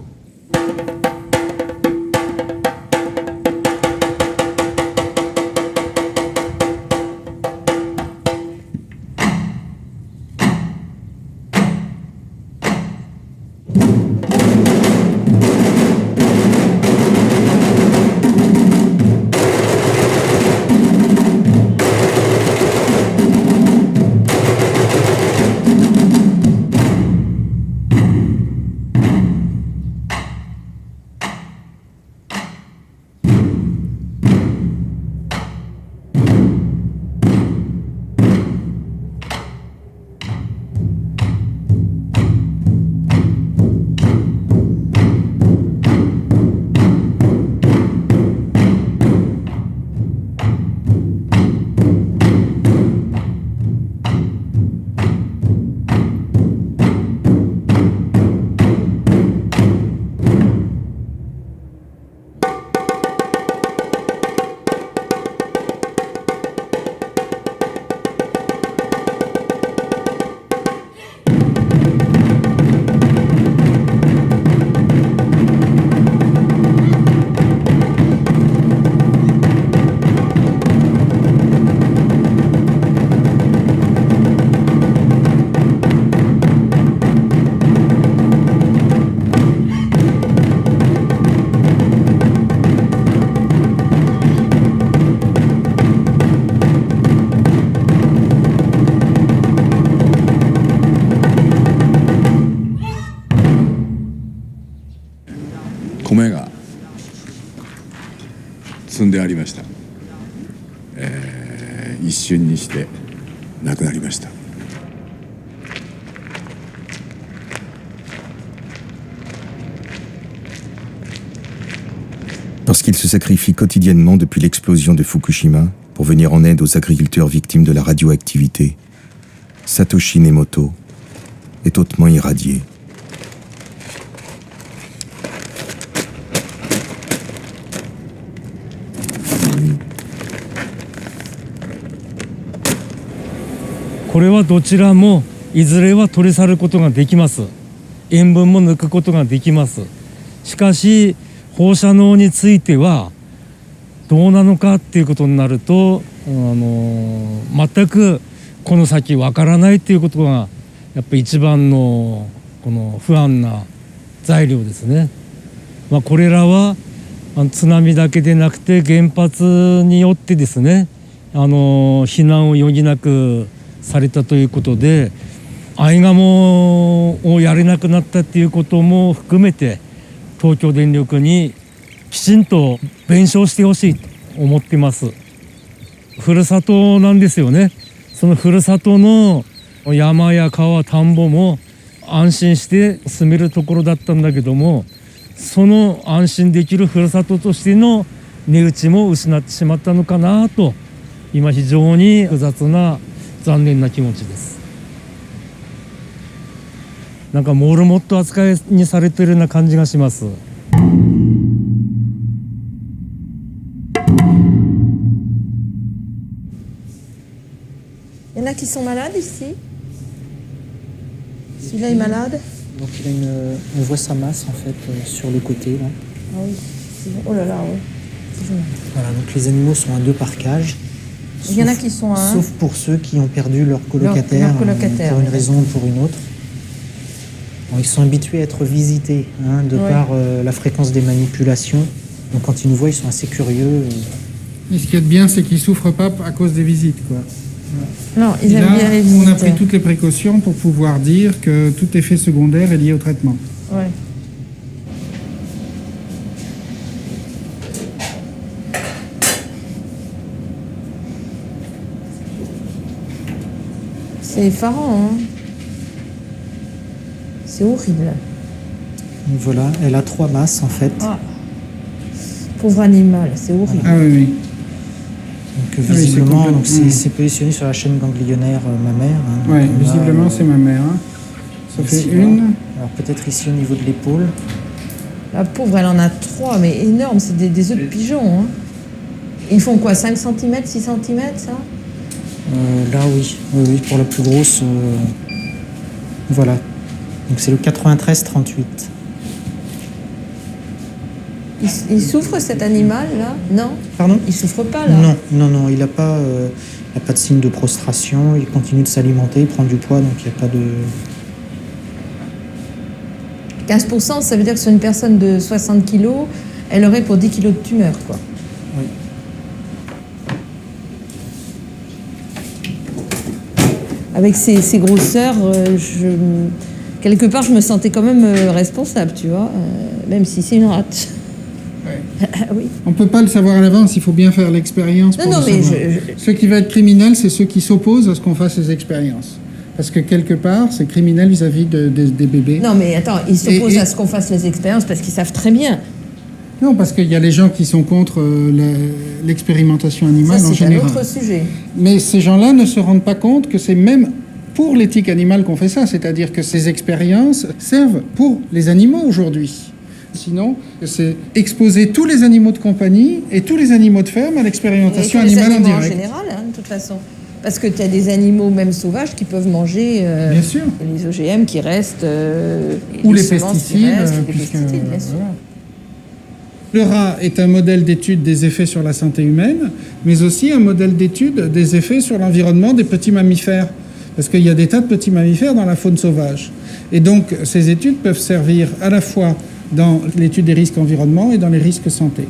米が積んでありました、一瞬にして亡くなりました。Parce qu'il se sacrifie quotidiennement depuis l'explosion de Fukushima pour venir en aide aux agriculteurs victimes de la radioactivité, Satoshi Nemoto est hautement irradié. Ceいずれは取り去ることができます。塩分も抜くことができます。しかし放射能についてはどうなのかっていうことになると、全くこの先わからないっていうことがやっぱり一番のこの不安な材料ですね。これらは津波だけでなくて原発によってですね、避難を余儀なくされたということで、アイガモをやれなくなったっていうことも含めて東京電力にきちんと弁償してほしいと思っています。ふるさとなんですよね。そのふるさとの山や川田んぼも安心して住めるところだったんだけども、その安心できるふるさととしての値打ちも失ってしまったのかなと、今非常に複雑な残念な気持ちです。なんかモルモット扱いにされてるような感じがします。Il y en a qui sont malades ici. Celui-là est malade. Donc on voit sa masse en fait sur le côté là. Ah oui, oh là là, oui. Voilà, donc les animaux sont à 2 par cage. Il y en a qui sont à 1. Sauf pour ceux qui ont perdu leur colocataire, pour une raison ou pour une autre. Bon, ils sont habitués à être visités de par la fréquence des manipulations. Donc quand ils nous voient, ils sont assez curieux. Et ce qui est bien, c'est qu'ils ne souffrent pas à cause des visites, quoi. Non, ils aiment bien les visites. On a pris toutes les précautions pour pouvoir dire que tout effet secondaire est lié au traitement. Ouais. C'est effarant, hein. C'est horrible. Donc voilà, elle a 3 masses en fait. Ah. Pauvre animal, c'est horrible. Ah oui, oui. Donc visiblement, c'est positionné sur la chaîne ganglionnaire mammaire. Oui, visiblement c'est mammaire. Hein. Ça fait une. Alors peut-être ici au niveau de l'épaule. La pauvre, elle en a 3, mais énormes, c'est des œufs de pigeon. Hein. Ils font quoi, 5 cm, 6 cm, ça? Là, oui. Oui, pour la plus grosse. Voilà. Donc c'est le 93-38. Il souffre cet animal là? Non? Pardon? Il souffre pas là? Non, il n'a pas de signe de prostration, il continue de s'alimenter, il prend du poids, donc il n'y a pas de... 15%, ça veut dire que sur une personne de 60 kg, elle aurait pour 10 kg de tumeur, quoi. Oui. Avec ces grosseurs, quelque part, je me sentais quand même responsable, tu vois, même si c'est une rate. Oui. On ne peut pas le savoir à l'avance, il faut bien faire l'expérience pour le savoir. Ce qui va être criminel, c'est ceux qui s'opposent à ce qu'on fasse ces expériences. Parce que quelque part, c'est criminel vis-à-vis des bébés. Non, mais attends, ils s'opposent à ce qu'on fasse les expériences parce qu'ils savent très bien. Non, parce qu'il y a les gens qui sont contre l'expérimentation animale en général. C'est un autre sujet. Mais ces gens-là ne se rendent pas compte que c'est même pour l'éthique animale qu'on fait ça. C'est-à-dire que ces expériences servent pour les animaux aujourd'hui. Sinon, c'est exposer tous les animaux de compagnie et tous les animaux de ferme à l'expérimentation animale en direct. En général, hein, de toute façon. Parce que tu as des animaux, même sauvages, qui peuvent manger bien sûr. Les OGM qui restent, ou les pesticides, bien sûr. Le rat est un modèle d'étude des effets sur la santé humaine, mais aussi un modèle d'étude des effets sur l'environnement des petits mammifères. Parce qu'il y a des tas de petits mammifères dans la faune sauvage. Et donc, ces études peuvent servir à la fois dans l'étude des risques environnement et dans les risques santé.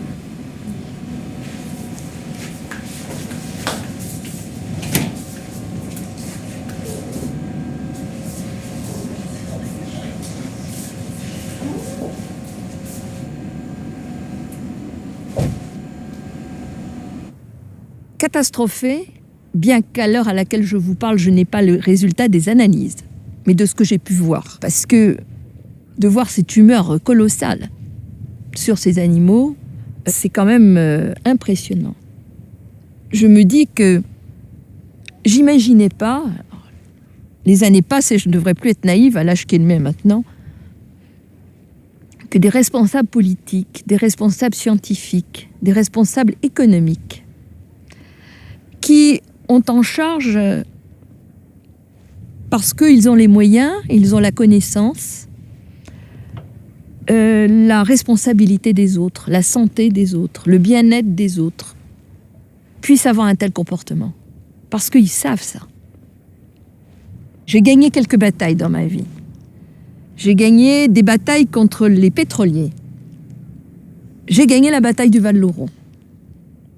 Catastrophée, bien qu'à l'heure à laquelle je vous parle, je n'ai pas le résultat des analyses, mais de ce que j'ai pu voir. Parce que de voir ces tumeurs colossales sur ces animaux, c'est quand même impressionnant. Je me dis que j'imaginais pas, les années passent et je ne devrais plus être naïve à l'âge qui est le mien maintenant, que des responsables politiques, des responsables scientifiques, des responsables économiques, qui ont en charge, parce qu'ils ont les moyens, ils ont la connaissance, la responsabilité des autres, la santé des autres, le bien-être des autres, puissent avoir un tel comportement. Parce qu'ils savent ça. J'ai gagné quelques batailles dans ma vie. J'ai gagné des batailles contre les pétroliers. J'ai gagné la bataille du Val-Lauron.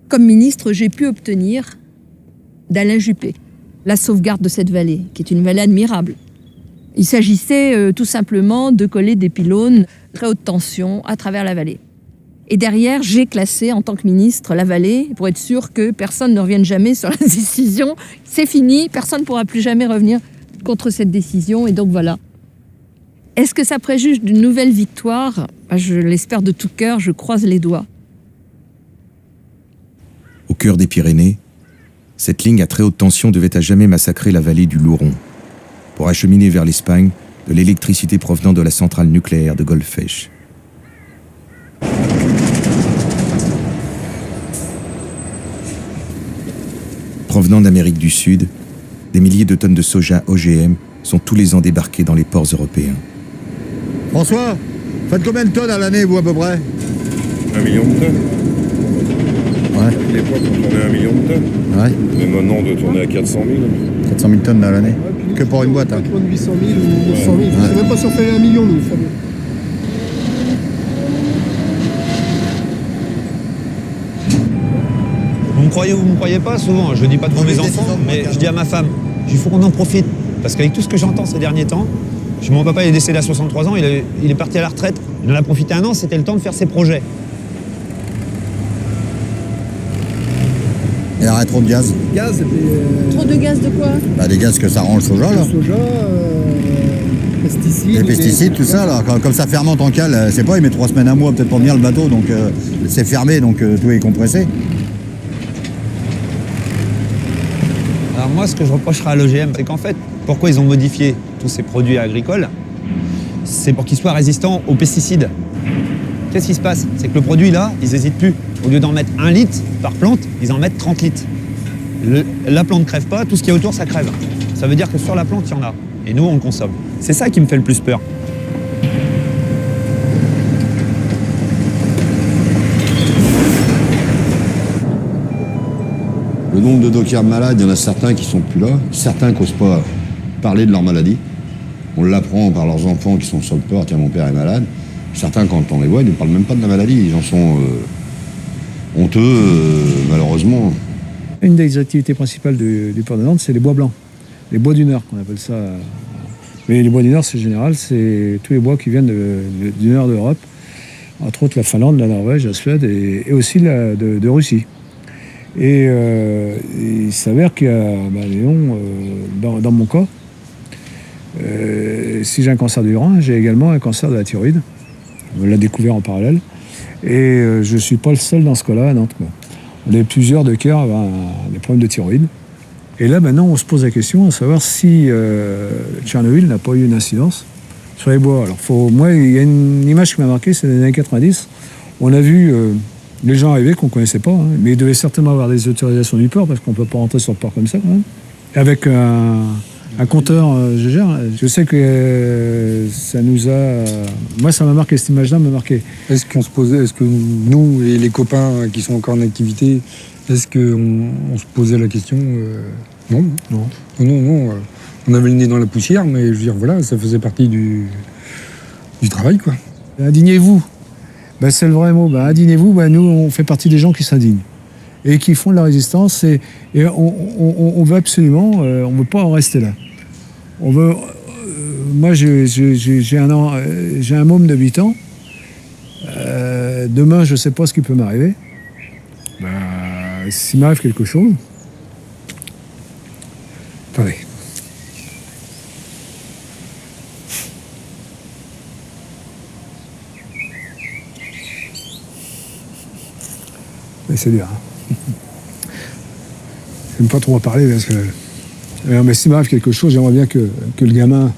Comme ministre, j'ai pu obtenir d'Alain Juppé la sauvegarde de cette vallée, qui est une vallée admirable. Il s'agissait tout simplement de coller des pylônes très haute tension à travers la vallée. Et derrière, j'ai classé en tant que ministre la vallée pour être sûr que personne ne revienne jamais sur la décision. C'est fini, personne ne pourra plus jamais revenir contre cette décision. Et donc voilà. Est-ce que ça préjuge d'une nouvelle victoire? Je l'espère de tout cœur, je croise les doigts. Au cœur des Pyrénées, cette ligne à très haute tension devait à jamais massacrer la vallée du Louron pour acheminer vers l'Espagne de l'électricité provenant de la centrale nucléaire de Golfech. Provenant d'Amérique du Sud, des milliers de tonnes de soja OGM sont tous les ans débarquées dans les ports européens. François, faites combien de tonnes à l'année, vous, à peu près? 1 million de tonnes. Ouais. À l'époque, on tournait 1 million de tonnes. Ouais. Mais maintenant, on doit tourner à 400 000. 400 000 tonnes à l'année. Que pour une boîte, hein. Pas loin de 800 000 ou 900 000. Ouais. Je sais même pas si on fait 1 million, nous, Fabien. Vous me croyez ou vous me croyez pas, souvent, je dis pas devant mes enfants, mais je dis à ma femme, il faut qu'on en profite. Parce qu'avec tout ce que j'entends ces derniers temps, mon papa est décédé à 63 ans, il est parti à la retraite, il en a profité 1 an, c'était le temps de faire ses projets. Et arrête trop de gaz. Gaz, et puis, Trop de gaz de quoi? Bah, des gaz que ça rend le soja, là. le soja, pesticides. Les pesticides, tout ça, là. Comme ça fermente en cale, c'est pas, il met 3 semaines, 1 mois peut-être pour venir le bateau, donc c'est fermé, donc tout est compressé. Alors moi, ce que je reprocherai à l'OGM, c'est qu'en fait, pourquoi ils ont modifié tous ces produits agricoles? C'est pour qu'ils soient résistants aux pesticides. Qu'est-ce qui se passe? C'est que le produit, là, ils n'hésitent plus. Au lieu d'en mettre 1 litre par plante, ils en mettent 30 litres. La plante ne crève pas, tout ce qui est autour, ça crève. Ça veut dire que sur la plante, il y en a. Et nous, on le consomme. C'est ça qui me fait le plus peur. Le nombre de dockers malades, il y en a certains qui sont plus là, certains n'osent pas parler de leur maladie. On l'apprend par leurs enfants qui sont sur le port, tiens, mon père est malade. Certains, quand on les voit, ils ne parlent même pas de la maladie, ils en sont honteux, malheureusement. Une des activités principales du port de Nantes, c'est les bois blancs, les bois du Nord, qu'on appelle ça. Mais les bois du Nord, c'est général, c'est tous les bois qui viennent du nord de l'Europe, entre autres la Finlande, la Norvège, la Suède et aussi de Russie. Et il s'avère qu'il y a, dans mon cas, si j'ai un cancer du rein, j'ai également un cancer de la thyroïde. On l'a découvert en parallèle. Et je ne suis pas le seul dans ce cas-là à Nantes. On est plusieurs de cœur à avoir des problèmes de thyroïde. Et là, maintenant, on se pose la question à savoir si Tchernobyl n'a pas eu une incidence sur les bois. Alors, moi, il y a une image qui m'a marqué, c'est dans les années 90. On a vu les gens arriver qu'on ne connaissait pas, hein, mais ils devaient certainement avoir des autorisations du port, parce qu'on ne peut pas rentrer sur le port comme ça, quand même. Avec un compteur GGR. Je sais que ça nous a... Moi, ça m'a marqué, cette image-là m'a marqué. Est-ce que nous et les copains qui sont encore en activité, est-ce qu'on se posait la question Non. On avait le nez dans la poussière, mais je veux dire, voilà, ça faisait partie du travail, quoi. Indignez-vous. C'est le vrai mot. Indignez-vous, nous, on fait partie des gens qui s'indignent et qui font de la résistance. Et on veut absolument, on ne veut pas en rester là. On veut... moi, j'ai un môme de 8 ans. Demain, je ne sais pas ce qui peut m'arriver. S'il m'arrive quelque chose... Attendez. Mais c'est dur. Hein. J'aime pas trop en parler parce que... Mais s'il m'arrive quelque chose, j'aimerais bien que le gamin,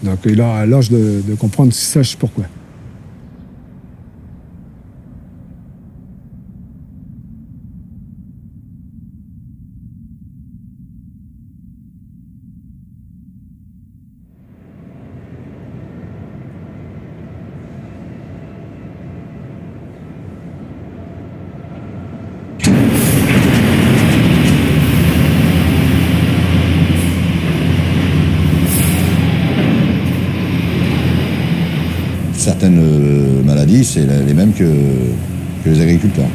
donc il a l'âge de comprendre, sache pourquoi. Certaines maladies, c'est les mêmes que les agriculteurs.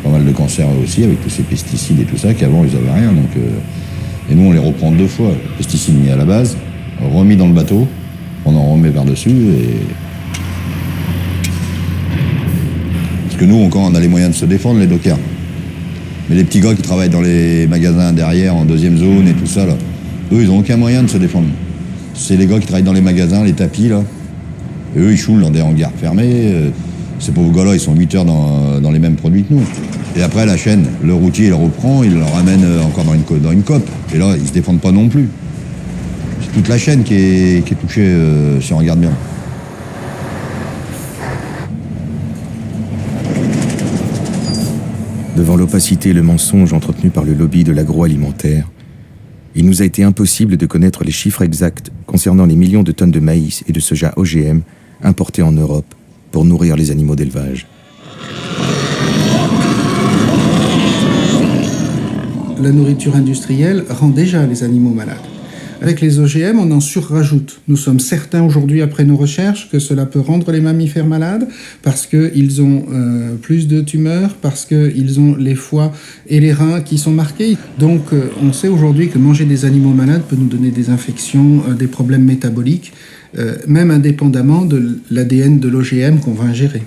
Pas mal de cancers aussi, avec tous ces pesticides et tout ça, qu'avant, ils n'avaient rien. Donc, et nous, on les reprend 2 fois. Pesticides mis à la base, remis dans le bateau, on en remet par-dessus. Parce que nous, encore, on a les moyens de se défendre, les dockers. Mais les petits gars qui travaillent dans les magasins derrière, en 2e zone et tout ça, là, eux, ils n'ont aucun moyen de se défendre. C'est les gars qui travaillent dans les magasins, les tapis, là. Et eux, ils choulent dans des hangars fermés. Ces pauvres gars-là, ils sont 8 heures dans les mêmes produits que nous. Et après, la chaîne, le routier, il reprend, il le ramène encore dans une cope. Et là, ils se défendent pas non plus. C'est toute la chaîne qui est touchée, si on regarde bien. Devant l'opacité et le mensonge entretenu par le lobby de l'agroalimentaire, il nous a été impossible de connaître les chiffres exacts concernant les millions de tonnes de maïs et de soja OGM importés en Europe pour nourrir les animaux d'élevage. La nourriture industrielle rend déjà les animaux malades. Avec les OGM, on en surrajoute. Nous sommes certains aujourd'hui, après nos recherches, que cela peut rendre les mammifères malades parce qu'ils ont plus de tumeurs, parce qu'ils ont les foies et les reins qui sont marqués. Donc on sait aujourd'hui que manger des animaux malades peut nous donner des infections, des problèmes métaboliques, même indépendamment de l'ADN de l'OGM qu'on va ingérer.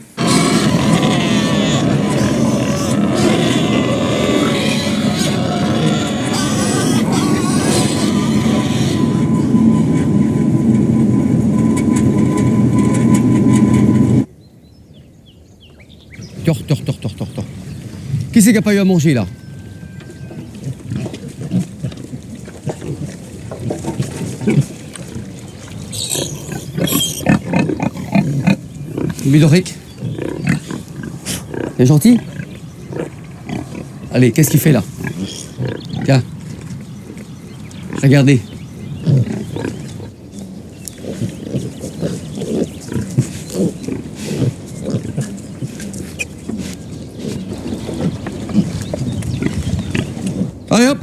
Tors. Qui c'est qui n'a pas eu à manger là? Midoric, t'es gentil? Allez, qu'est-ce qu'il fait là? Tiens, regardez. Allez hop,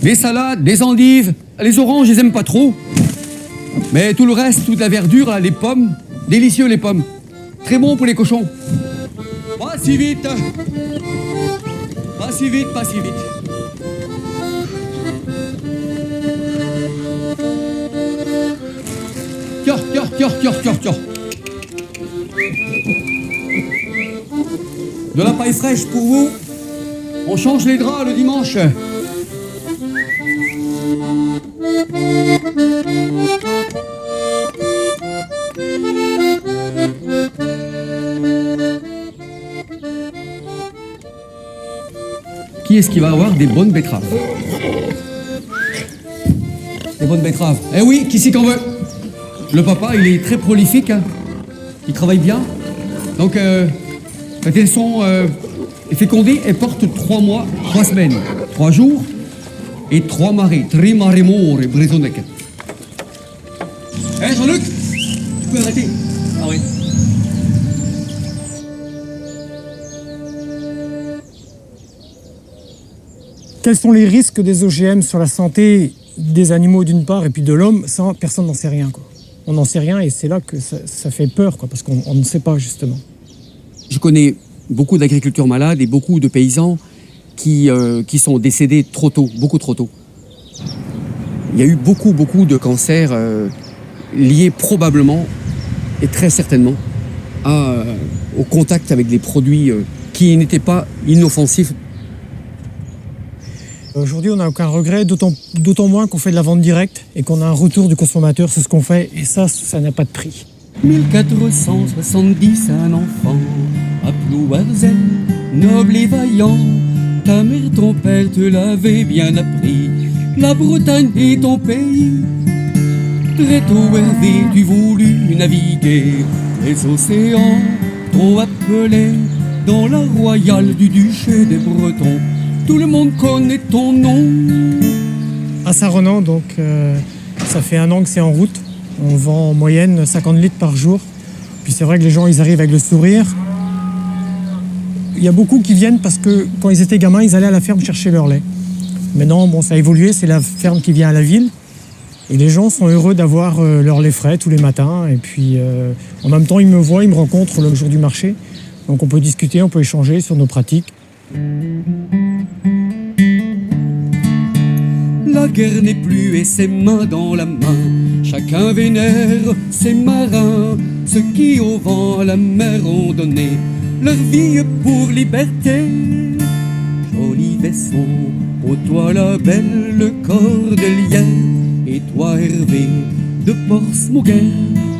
des salades, des endives, les oranges, je les aime pas trop. Mais tout le reste, toute la verdure, là, les pommes, délicieux les pommes. Très bon pour les cochons. Pas si vite. Pas si vite. Tiens. De la paille fraîche pour vous. On change les draps le dimanche. Qui est-ce qui va avoir des bonnes betteraves? Des bonnes betteraves. Eh oui, qui c'est qu'on veut? Le papa, il est très prolifique. Hein. Il travaille bien. Donc, quand elles sont fécondées, elles portent 3 mois, 3 semaines, 3 jours et 3 marées. Trimarimore, brisonnec. Eh Jean-Luc, tu peux arrêter? Ah oui. Quels sont les risques des OGM sur la santé des animaux d'une part et puis de l'homme? Ça, personne n'en sait rien, quoi. On n'en sait rien et c'est là que ça fait peur, quoi, parce qu'on ne sait pas, justement. Je connais beaucoup d'agriculteurs malades et beaucoup de paysans qui sont décédés trop tôt, beaucoup trop tôt. Il y a eu beaucoup de cancers liés probablement et très certainement au contact avec des produits qui n'étaient pas inoffensifs. Aujourd'hui, on n'a aucun regret, d'autant moins qu'on fait de la vente directe et qu'on a un retour du consommateur, c'est ce qu'on fait, et ça n'a pas de prix. 1470, un enfant, à Plouazel, noble et vaillant, ta mère, ton père te l'avait bien appris, la Bretagne est ton pays. Très tôt avais-tu voulu naviguer, les océans t'ont appelé dans la royale du duché des Bretons. Tout le monde connaît ton nom. À Saint-Renan, donc, ça fait 1 an que c'est en route. On vend en moyenne 50 litres par jour. Puis c'est vrai que les gens, ils arrivent avec le sourire. Il y a beaucoup qui viennent parce que quand ils étaient gamins, ils allaient à la ferme chercher leur lait. Maintenant, bon, ça a évolué, c'est la ferme qui vient à la ville. Et les gens sont heureux d'avoir leur lait frais tous les matins. Et puis, en même temps, ils me voient, ils me rencontrent le jour du marché. Donc on peut discuter, on peut échanger sur nos pratiques. La guerre n'est plus et ses mains dans la main. Chacun vénère ses marins, ceux qui au vent à la mer ont donné leur vie pour liberté. Joli vaisseau, ô toi la belle, le cordelière, Et toi Hervé de Portsmouth,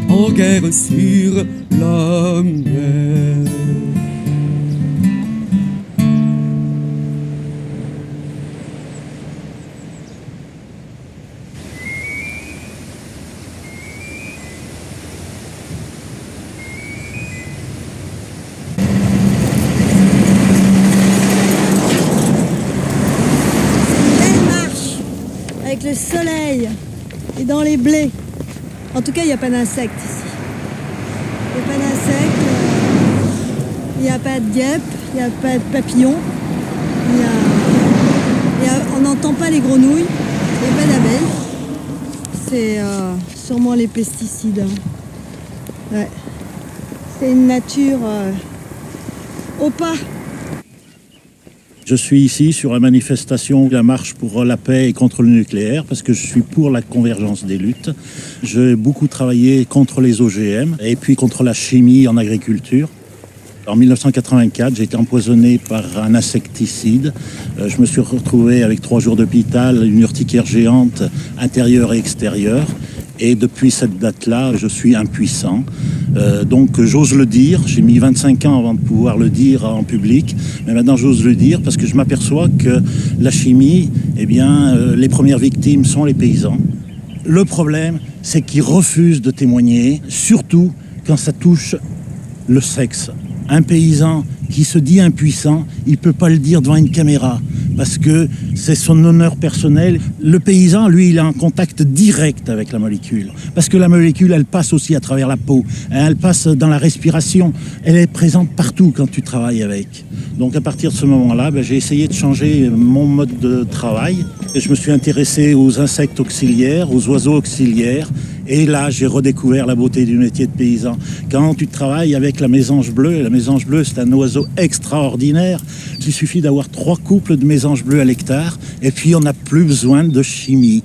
en guerre sur la mer. Avec le soleil et dans les blés. En tout cas, il n'y a pas d'insectes ici. Il n'y a pas d'insectes, il n'y a pas de guêpes, il n'y a pas de papillons, on n'entend pas les grenouilles, il n'y a pas d'abeilles. C'est sûrement les pesticides. Ouais. C'est une nature au pas. Je suis ici sur la manifestation de la marche pour la paix et contre le nucléaire parce que je suis pour la convergence des luttes. J'ai beaucoup travaillé contre les OGM et puis contre la chimie en agriculture. En 1984, j'ai été empoisonné par un insecticide. Je me suis retrouvé avec 3 jours d'hôpital, une urticaire géante intérieure et extérieure. Et depuis cette date-là, je suis impuissant. Donc j'ose le dire. J'ai mis 25 ans avant de pouvoir le dire en public. Mais maintenant j'ose le dire parce que je m'aperçois que la chimie, eh bien, les premières victimes sont les paysans. Le problème, c'est qu'ils refusent de témoigner, surtout quand ça touche le sexe. Un paysan qui se dit impuissant, il ne peut pas le dire devant une caméra parce que c'est son honneur personnel. Le paysan, lui, il a un contact direct avec la molécule parce que la molécule, elle passe aussi à travers la peau, elle passe dans la respiration, elle est présente partout quand tu travailles avec. Donc à partir de ce moment-là, j'ai essayé de changer mon mode de travail. Et je me suis intéressé aux insectes auxiliaires, aux oiseaux auxiliaires. Et là, j'ai redécouvert la beauté du métier de paysan. Quand tu travailles avec la mésange bleue, et la mésange bleue, c'est un oiseau extraordinaire. Il suffit d'avoir 3 couples de mésanges bleus à l'hectare, et puis on n'a plus besoin de chimie.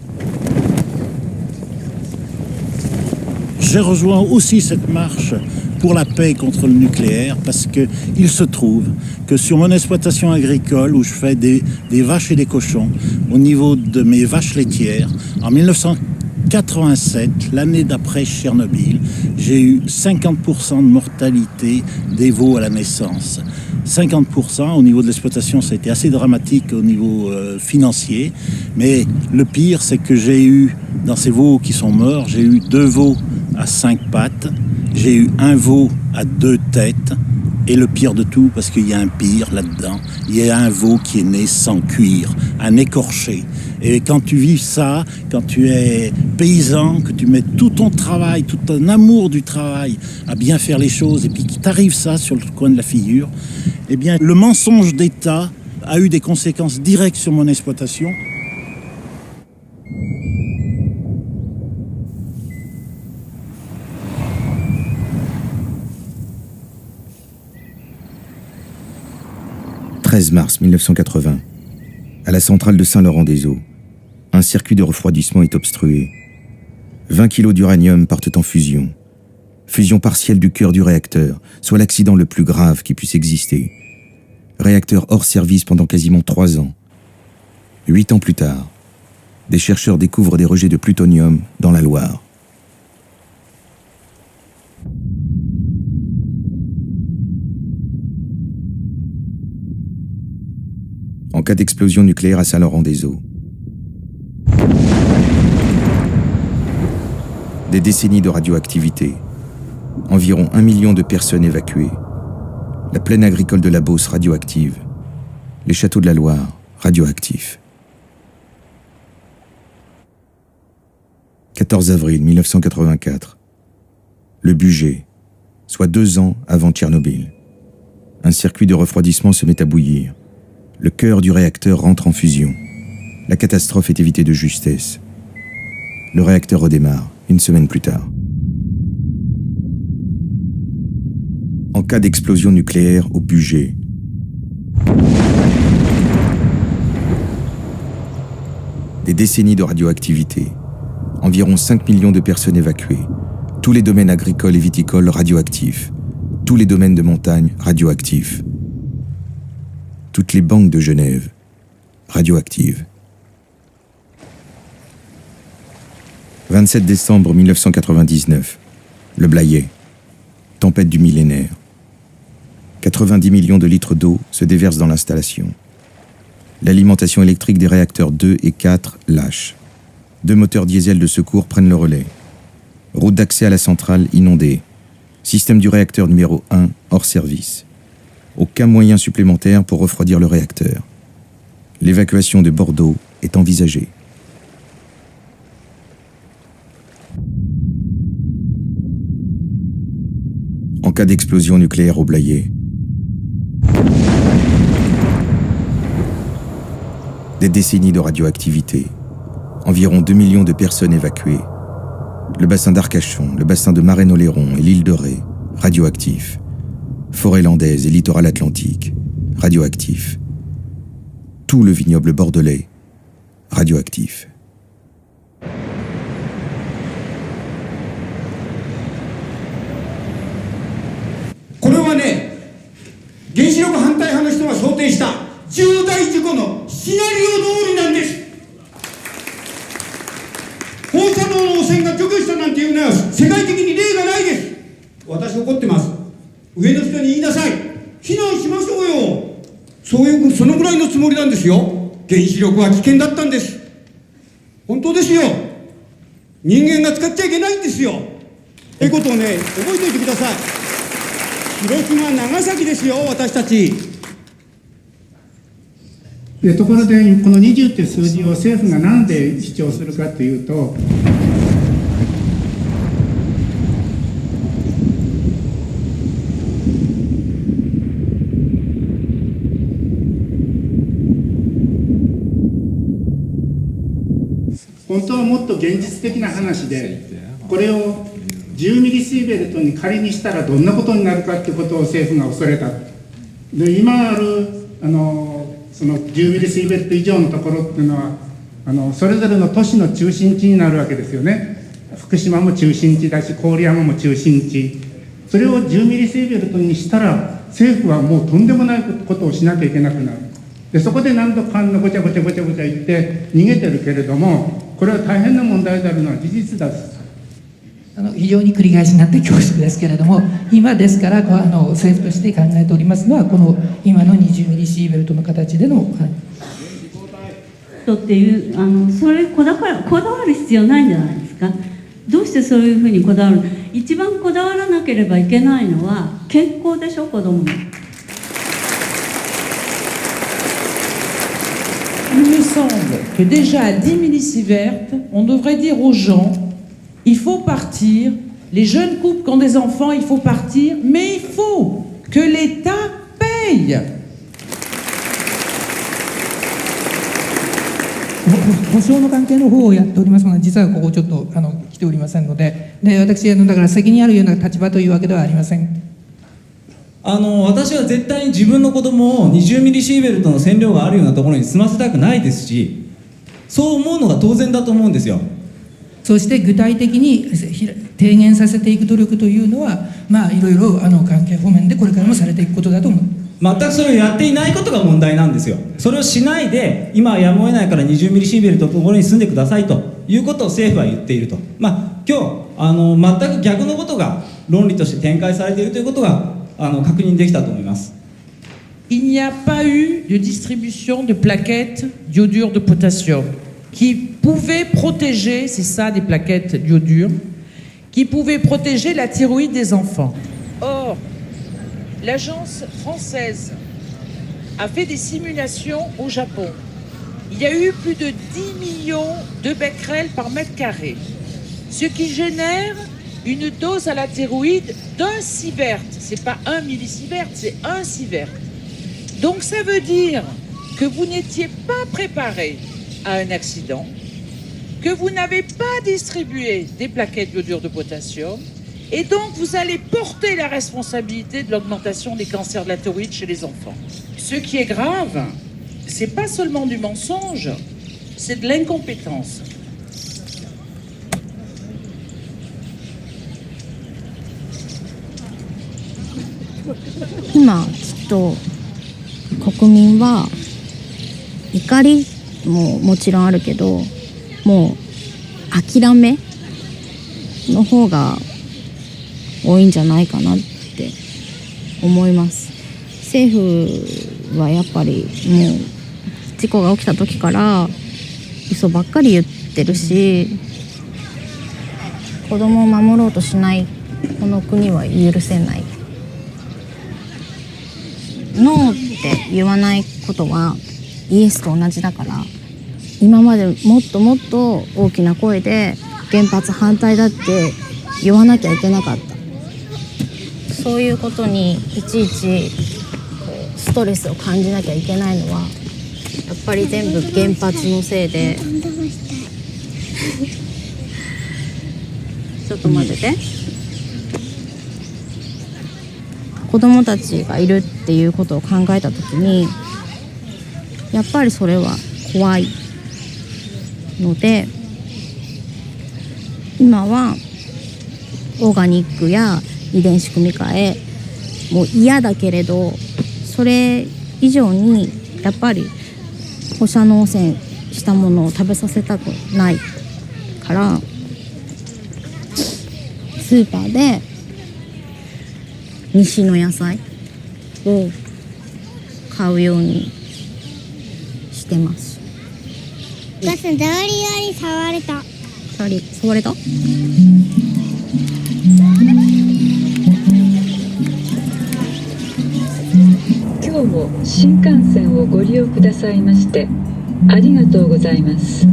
J'ai rejoint aussi cette marche pour la paix contre le nucléaire, parce qu'il se trouve que sur mon exploitation agricole, où je fais des vaches et des cochons, au niveau de mes vaches laitières, en 1987, l'année d'après Tchernobyl, j'ai eu 50% de mortalité des veaux à la naissance. 50%, au niveau de l'exploitation, ça a été assez dramatique au niveau financier. Mais le pire, c'est que j'ai eu, dans ces veaux qui sont morts, j'ai eu 2 veaux à 5 pattes, j'ai eu 1 veau à 2 têtes, et le pire de tout, parce qu'il y a un pire là-dedans, il y a un veau qui est né sans cuir, un écorché. Et quand tu vis ça, quand tu es paysan, que tu mets tout ton travail, tout ton amour du travail à bien faire les choses, et puis qu'il t'arrive ça sur le coin de la figure, eh bien, le mensonge d'État a eu des conséquences directes sur mon exploitation. « 13 mars 1980, à la centrale de Saint-Laurent-des-Eaux, un circuit de refroidissement est obstrué. 20 kilos d'uranium partent en fusion. Fusion partielle du cœur du réacteur, soit l'accident le plus grave qui puisse exister. Réacteur hors service pendant quasiment 3 ans. 8 ans plus tard, des chercheurs découvrent des rejets de plutonium dans la Loire. En cas d'explosion nucléaire à Saint-Laurent-des-Eaux. Des décennies de radioactivité. Environ 1 million de personnes évacuées. La plaine agricole de la Beauce radioactive. Les châteaux de la Loire radioactifs. 14 avril 1984. Le Bugey, soit 2 ans avant Tchernobyl. Un circuit de refroidissement se met à bouillir. Le cœur du réacteur rentre en fusion. La catastrophe est évitée de justesse. Le réacteur redémarre 1 semaine plus tard. En cas d'explosion nucléaire au Bugey. Des décennies de radioactivité. Environ 5 millions de personnes évacuées. Tous les domaines agricoles et viticoles radioactifs. Tous les domaines de montagne radioactifs. Toutes les banques de Genève radioactives. 27 décembre 1999. Le Blayais. Tempête du millénaire. 90 millions de litres d'eau se déversent dans l'installation. L'alimentation électrique des réacteurs 2 et 4 lâche. 2 moteurs diesel de secours prennent le relais. Route d'accès à la centrale inondée. Système du réacteur numéro 1 hors service. Aucun moyen supplémentaire pour refroidir le réacteur. L'évacuation de Bordeaux est envisagée. En cas d'explosion nucléaire au Blayais, des décennies de radioactivité, environ 2 millions de personnes évacuées, le bassin d'Arcachon, le bassin de Marennes-Oléron et l'île de Ré, radioactifs, forêt landaise et littoral atlantique, radioactifs, tout le vignoble bordelais, radioactif.でところでこの20っていう数字を政府が何で主張するかというと、本当はもっと現実的な話で、これを10ミリシーベルトに仮にしたらどんなことになるかってことを政府が恐れた。で今あるその10ミリシーベルト以上のところっていうのはそれぞれの都市の中心地になるわけですよね。福島も中心地だし、郡山も中心地。それを10ミリシーベルトにしたら政府はもうとんでもないことをしなきゃいけなくなる。でそこで何度かんのごちゃごちゃごちゃごちゃ言って逃げてるけれども、これは大変な問題であるのは事実だ。非常に繰り返しになって恐縮ですけれども、今ですから政府として考えておりますのは、この今の20ミリシーベルトの形での、っていうそれこだわる必要ないんじゃないですか。どうしてそういうふうにこだわる？一番こだわらなければいけないのは健康でしょ、子供の。Il me semble que déjà à 10 millisieverts, on devrait dire aux gens, il faut partir, les jeunes couples qui ont des enfants, il faut partir, mais il faut que l'État paye. 保証の関係の方をやっておりますので、実はここちょっと来ておりませんので、私だから責任あるような立場というわけではありません。私は絶対に自分の子供を20ミリシーベルトの線量があるようなところに住ませたくないですし、そう思うのが当然だと思うんですよ。そして具体的に提言させていく努力というのは、いろいろ関係方面でこれからもされていくことだと思う。全くそれをやっていないことが問題なんですよ。それをしないで、今はやむを得ないから20ミリシーベルトのところに住んでくださいということを政府は言っていると。今日全く逆のことが論理として展開されているということが確認できたと思います。Il n'y a pas eu de distribution de plaquettes d'iodure de potassium qui pouvaient protéger, c'est ça des plaquettes d'iodure, qui pouvaient protéger la thyroïde des enfants. Or, l'agence française a fait des simulations au Japon. Il y a eu plus de 10 millions de becquerels par mètre carré, ce qui génère une dose à la thyroïde d'un sievert. C'est pas 1 millisievert, c'est 1 sievert. Donc ça veut dire que vous n'étiez pas préparé à un accident, que vous n'avez pas distribué des plaquettes d'iodure de potassium, et donc vous allez porter la responsabilité de l'augmentation des cancers de la thyroïde chez les enfants. Ce qui est grave, c'est pas seulement du mensonge, c'est de l'incompétence. 今きっと国民は怒りももちろんあるけど、もう諦めの方が多いんじゃないかなって思います。政府はやっぱりもう事故が起きた時から嘘ばっかり言ってるし、子供を守ろうとしないこの国は許せない。ノーって言わないことはイエスと同じだから、今までもっともっと大きな声で原発反対だって言わなきゃいけなかった。そういうことにいちいちストレスを感じなきゃいけないのはやっぱり全部原発のせいで。ちょっと待ってて。子供たちがいるっていうことを考えたときにやっぱりそれは怖いので、今はオーガニックや遺伝子組み換えもう嫌だけれど、それ以上にやっぱり放射能汚染したものを食べさせたくないから、スーパーで西の野菜を買うようにしてます。お母さん、ダリダリ触れた。触れた？今日も新幹線をご利用くださいましてありがとうございます。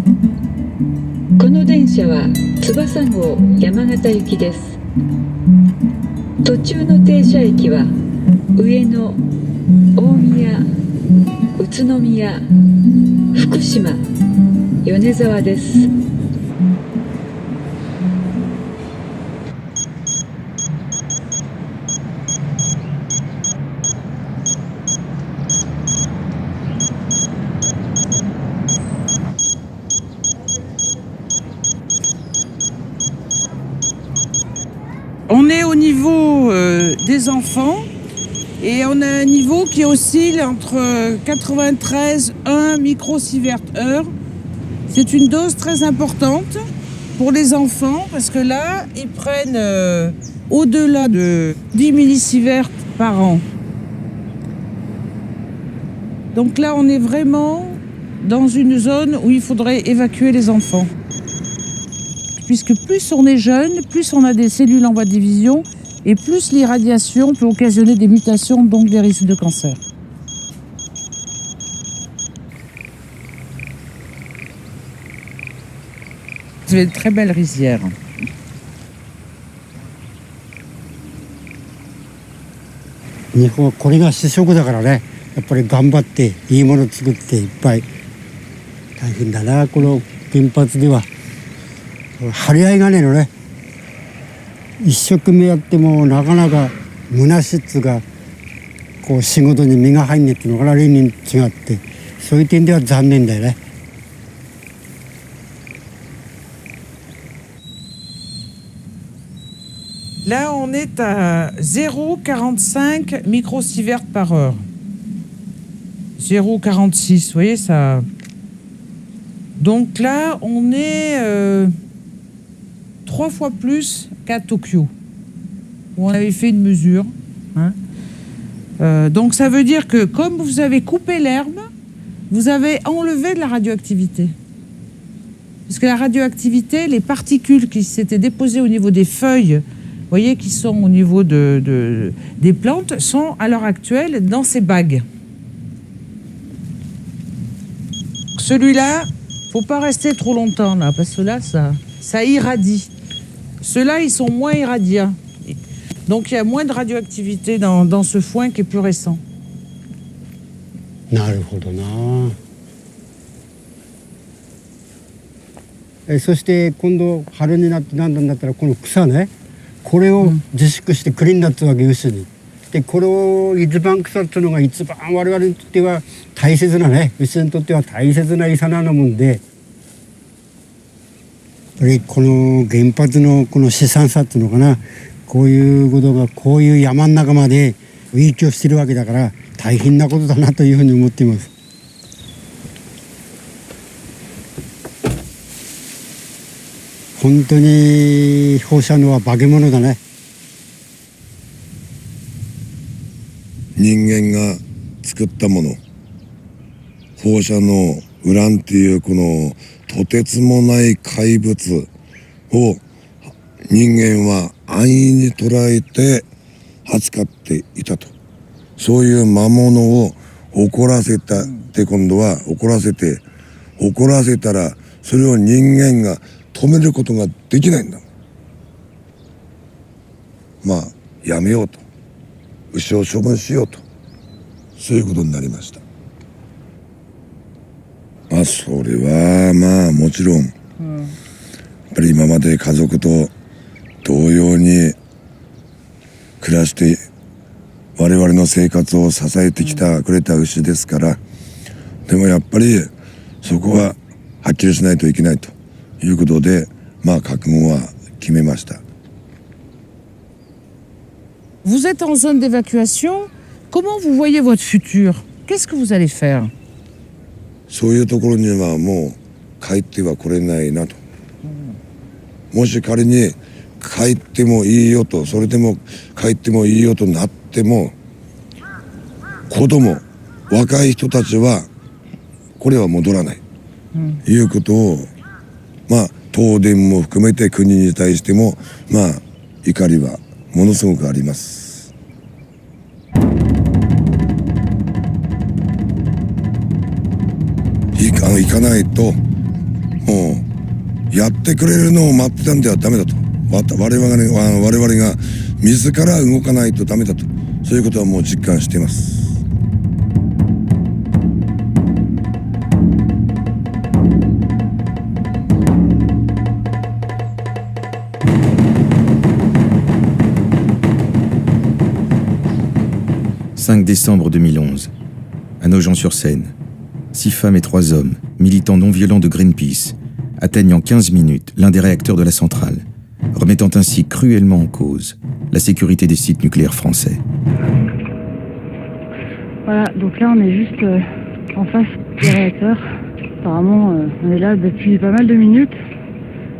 この電車は翼号山形行きです。途中の停車駅は上野、大宮、宇都宮、福島、米沢です。On est au niveau des enfants et on a un niveau qui oscille entre 93,1 microsieverts heure. C'est une dose très importante pour les enfants parce que là, ils prennent au-delà de 10 millisieverts par an. Donc là, on est vraiment dans une zone où il faudrait évacuer les enfants. Puisque plus on est jeune, plus on a des cellules en voie de division et plus l'irradiation peut occasionner des mutations, donc des risques de cancer. Vous avez de très belles rizières. Nihon, これが主食だからね、やっぱり頑張っていいもの作っていっぱい大変だな、この原発では。張り合いがねえのね。一生懸命やってもなかなか虚しっつうかこう仕事に身が入んねえっていうのが例に違って、そういう点では残念だよね。Là, on est à 0,45 microsieverts par heure. 0,46, vous voyez ça. Donc là, on est 3 fois plus qu'à Tokyo, où on avait fait une mesure. Hein. Donc ça veut dire que comme vous avez coupé l'herbe, vous avez enlevé de la radioactivité. Parce que la radioactivité, les particules qui s'étaient déposées au niveau des feuilles, vous voyez, qui sont au niveau des plantes, sont à l'heure actuelle dans ces bagues. Celui-là, faut pas rester trop longtemps là, parce que là, ça irradie. Ceux-là, ils sont moins irradiants. Donc il y a moins de radioactivité dans ce foin qui est plus récent. なるほどな。そして今度春になって何なんだったらこの草ね、これを自粛してクリーンだってわけ牛に。でこれを一番草っていうのが一番我々にとっては大切なね、牛にとっては大切な餌なもんで、この原発のこの悲惨さっていうのかな、こういうことがこういう山の中まで影響してるわけだから大変なことだなというふうに思っています。本当に放射能は化け物だね。人間が作ったもの、放射能、ウランっていうこのとてつもない怪物を人間は安易に捉えて扱っていたと。そういう魔物を怒らせたって今度は怒らせたらそれを人間が止めることができないんだ。まあやめようと、牛を処分しようと、そういうことになりました。まあそれはまあもちろん、やっぱり今まで家族と同様に暮らして我々の生活を支えてきたくれた牛ですから、でもやっぱりそこははっきりしないといけないということで、まあ覚悟は決めました。Vous êtes en zone d'évacuation. Comment vous voyez votre futur? Qu'est-ce que vous allez faire? そういうところにはもう帰っては来れないなと。もし仮に帰ってもいいよと、それでも帰ってもいいよとなっても、子供、若い人たちはこれは戻らない、いうことを、まあ東電も含めて国に対してもまあ怒りはものすごくあります。行かないともうやってくれるのを待ってたんではダメだと。我々が自ら動かないとダメだと、そういうことはもう実感しています。5 décembre 2011, à Nogent-sur-Seine, 6 femmes et 3 hommes, militants non violents de Greenpeace, atteignent en 15 minutes l'un des réacteurs de la centrale, remettant ainsi cruellement en cause la sécurité des sites nucléaires français. Voilà, donc là on est juste en face des réacteurs. Apparemment on est là depuis pas mal de minutes,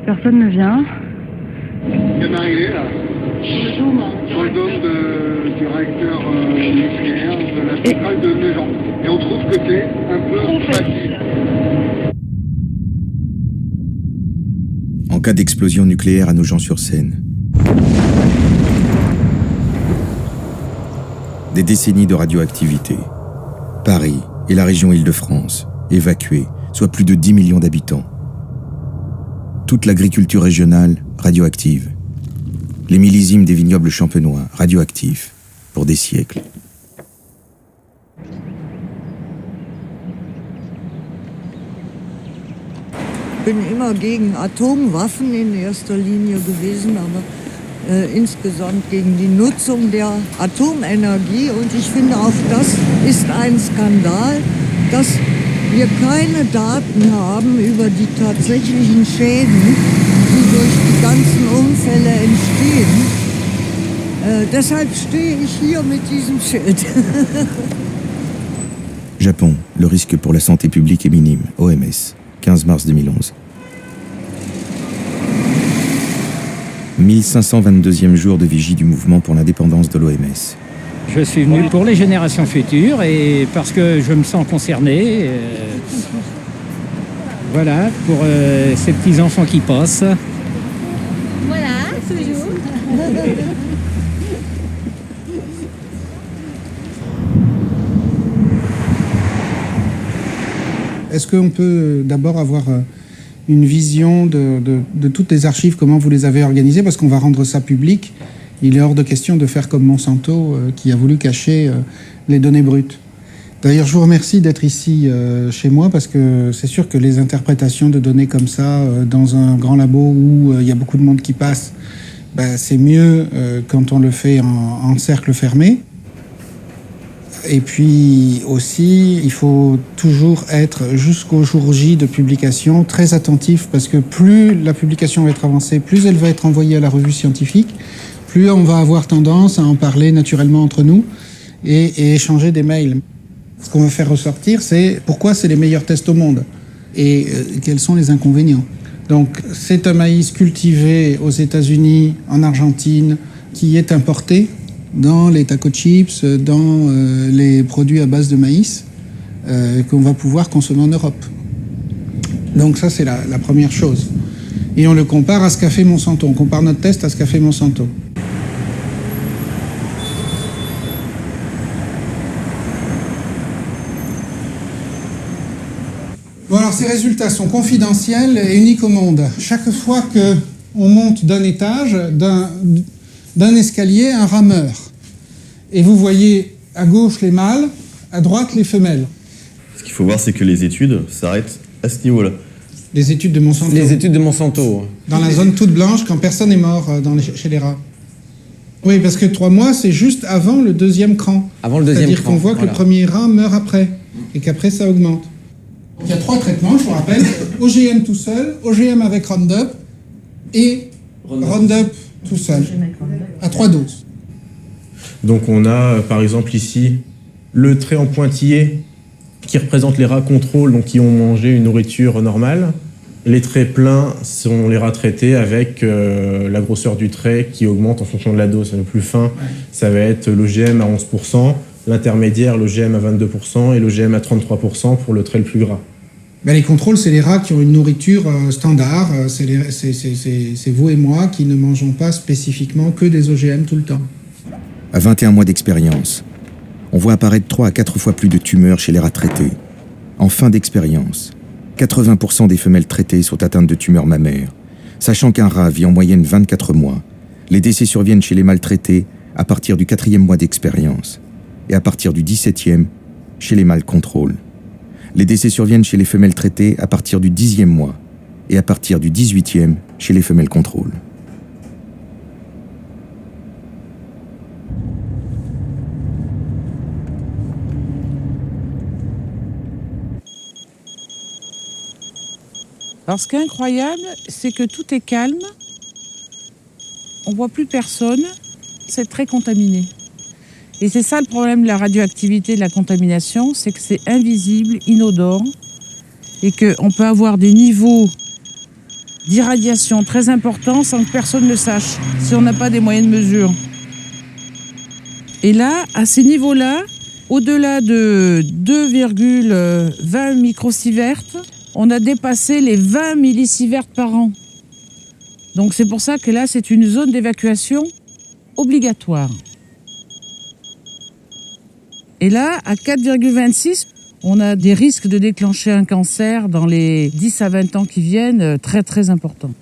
personne ne vient. Il vient d'arriver là, sur le dôme du réacteur nucléaire de la centrale de Nogent. Et on trouve que c'est un peu facile. En cas d'explosion nucléaire à Nogent-sur-Seine, des décennies de radioactivité. Paris et la région Île-de-France, évacués, soit plus de 10 millions d'habitants. Toute l'agriculture régionale radioactive. Les millésimes des vignobles champenois radioactifs pour des siècles. Ich bin immer gegen Atomwaffen in erster Linie gewesen, aber insgesamt gegen die Nutzung der Atomenergie. Und ich finde, auch das ist ein Skandal, dass wir keine Daten haben über die tatsächlichen Schäden, die durch die ganzen Unfälle entstehen. Deshalb stehe ich hier mit diesem Schild. Japon, le risque pour la santé publique est minime. OMS, 15 mars 2011. 1522e jour de vigie du mouvement pour l'indépendance de l'OMS. Je suis venu pour les générations futures et parce que je me sens concerné. Voilà, pour ces petits-enfants qui passent. Voilà, toujours. Est-ce qu'on peut d'abord avoir une vision de toutes les archives, comment vous les avez organisées, parce qu'on va rendre ça public. Il est hors de question de faire comme Monsanto qui a voulu cacher les données brutes. D'ailleurs, je vous remercie d'être ici chez moi, parce que c'est sûr que les interprétations de données comme ça, dans un grand labo où il y a beaucoup de monde qui passe, c'est mieux quand on le fait en cercle fermé. Et puis aussi, il faut toujours être jusqu'au jour J de publication très attentif, parce que plus la publication va être avancée, plus elle va être envoyée à la revue scientifique, plus on va avoir tendance à en parler naturellement entre nous et échanger des mails. Ce qu'on veut faire ressortir, c'est pourquoi c'est les meilleurs tests au monde et quels sont les inconvénients. Donc c'est un maïs cultivé aux États-Unis, en Argentine, qui est importé dans les taco chips, dans les produits à base de maïs qu'on va pouvoir consommer en Europe. Donc ça, c'est la première chose. Et on le compare à ce qu'a fait Monsanto. On compare notre test à ce qu'a fait Monsanto. Bon, alors ces résultats sont confidentiels et uniques au monde. Chaque fois qu'on monte d'un étage, d'un escalier, un rameur. Et vous voyez à gauche les mâles, à droite les femelles. Ce qu'il faut voir, c'est que les études s'arrêtent à ce niveau-là. Les études de Monsanto. Les études de Monsanto. Dans la zone toute blanche, quand personne n'est mort chez les rats. Oui, parce que 3 mois, c'est juste avant le deuxième cran. Avant le deuxième cran. C'est-à-dire qu'on voit que le premier rat meurt après, et qu'après ça augmente. Donc, il y a 3 traitements, je vous rappelle. OGM tout seul, OGM avec Roundup, et Roundup tout seul, à 3 doses. Donc on a par exemple ici le trait en pointillé qui représente les rats contrôle, donc qui ont mangé une nourriture normale. Les traits pleins sont les rats traités avec la grosseur du trait qui augmente en fonction de la dose. Le plus fin, ça va être l'OGM à 11%, l'intermédiaire, l'OGM à 22% et l'OGM à 33% pour le trait le plus gras. Ben, les contrôles, c'est les rats qui ont une nourriture standard. C'est vous et moi qui ne mangeons pas spécifiquement que des OGM tout le temps. À 21 mois d'expérience, on voit apparaître 3 à 4 fois plus de tumeurs chez les rats traités. En fin d'expérience, 80% des femelles traitées sont atteintes de tumeurs mammaires. Sachant qu'un rat vit en moyenne 24 mois, les décès surviennent chez les mâles traités à partir du 4e mois d'expérience et à partir du 17e chez les mâles contrôle. Les décès surviennent chez les femelles traitées à partir du 10e mois et à partir du 18e chez les femelles contrôle. Alors ce qui est incroyable, c'est que tout est calme, on ne voit plus personne, c'est très contaminé. Et c'est ça le problème de la radioactivité, de la contamination, c'est que c'est invisible, inodore, et qu'on peut avoir des niveaux d'irradiation très importants sans que personne ne sache, si on n'a pas des moyens de mesure. Et là, à ces niveaux-là, au-delà de 2,20 microsieverts, on a dépassé les 20 millisieverts par an. Donc c'est pour ça que là, c'est une zone d'évacuation obligatoire. Et là, à 4,26, on a des risques de déclencher un cancer dans les 10 à 20 ans qui viennent, très très importants.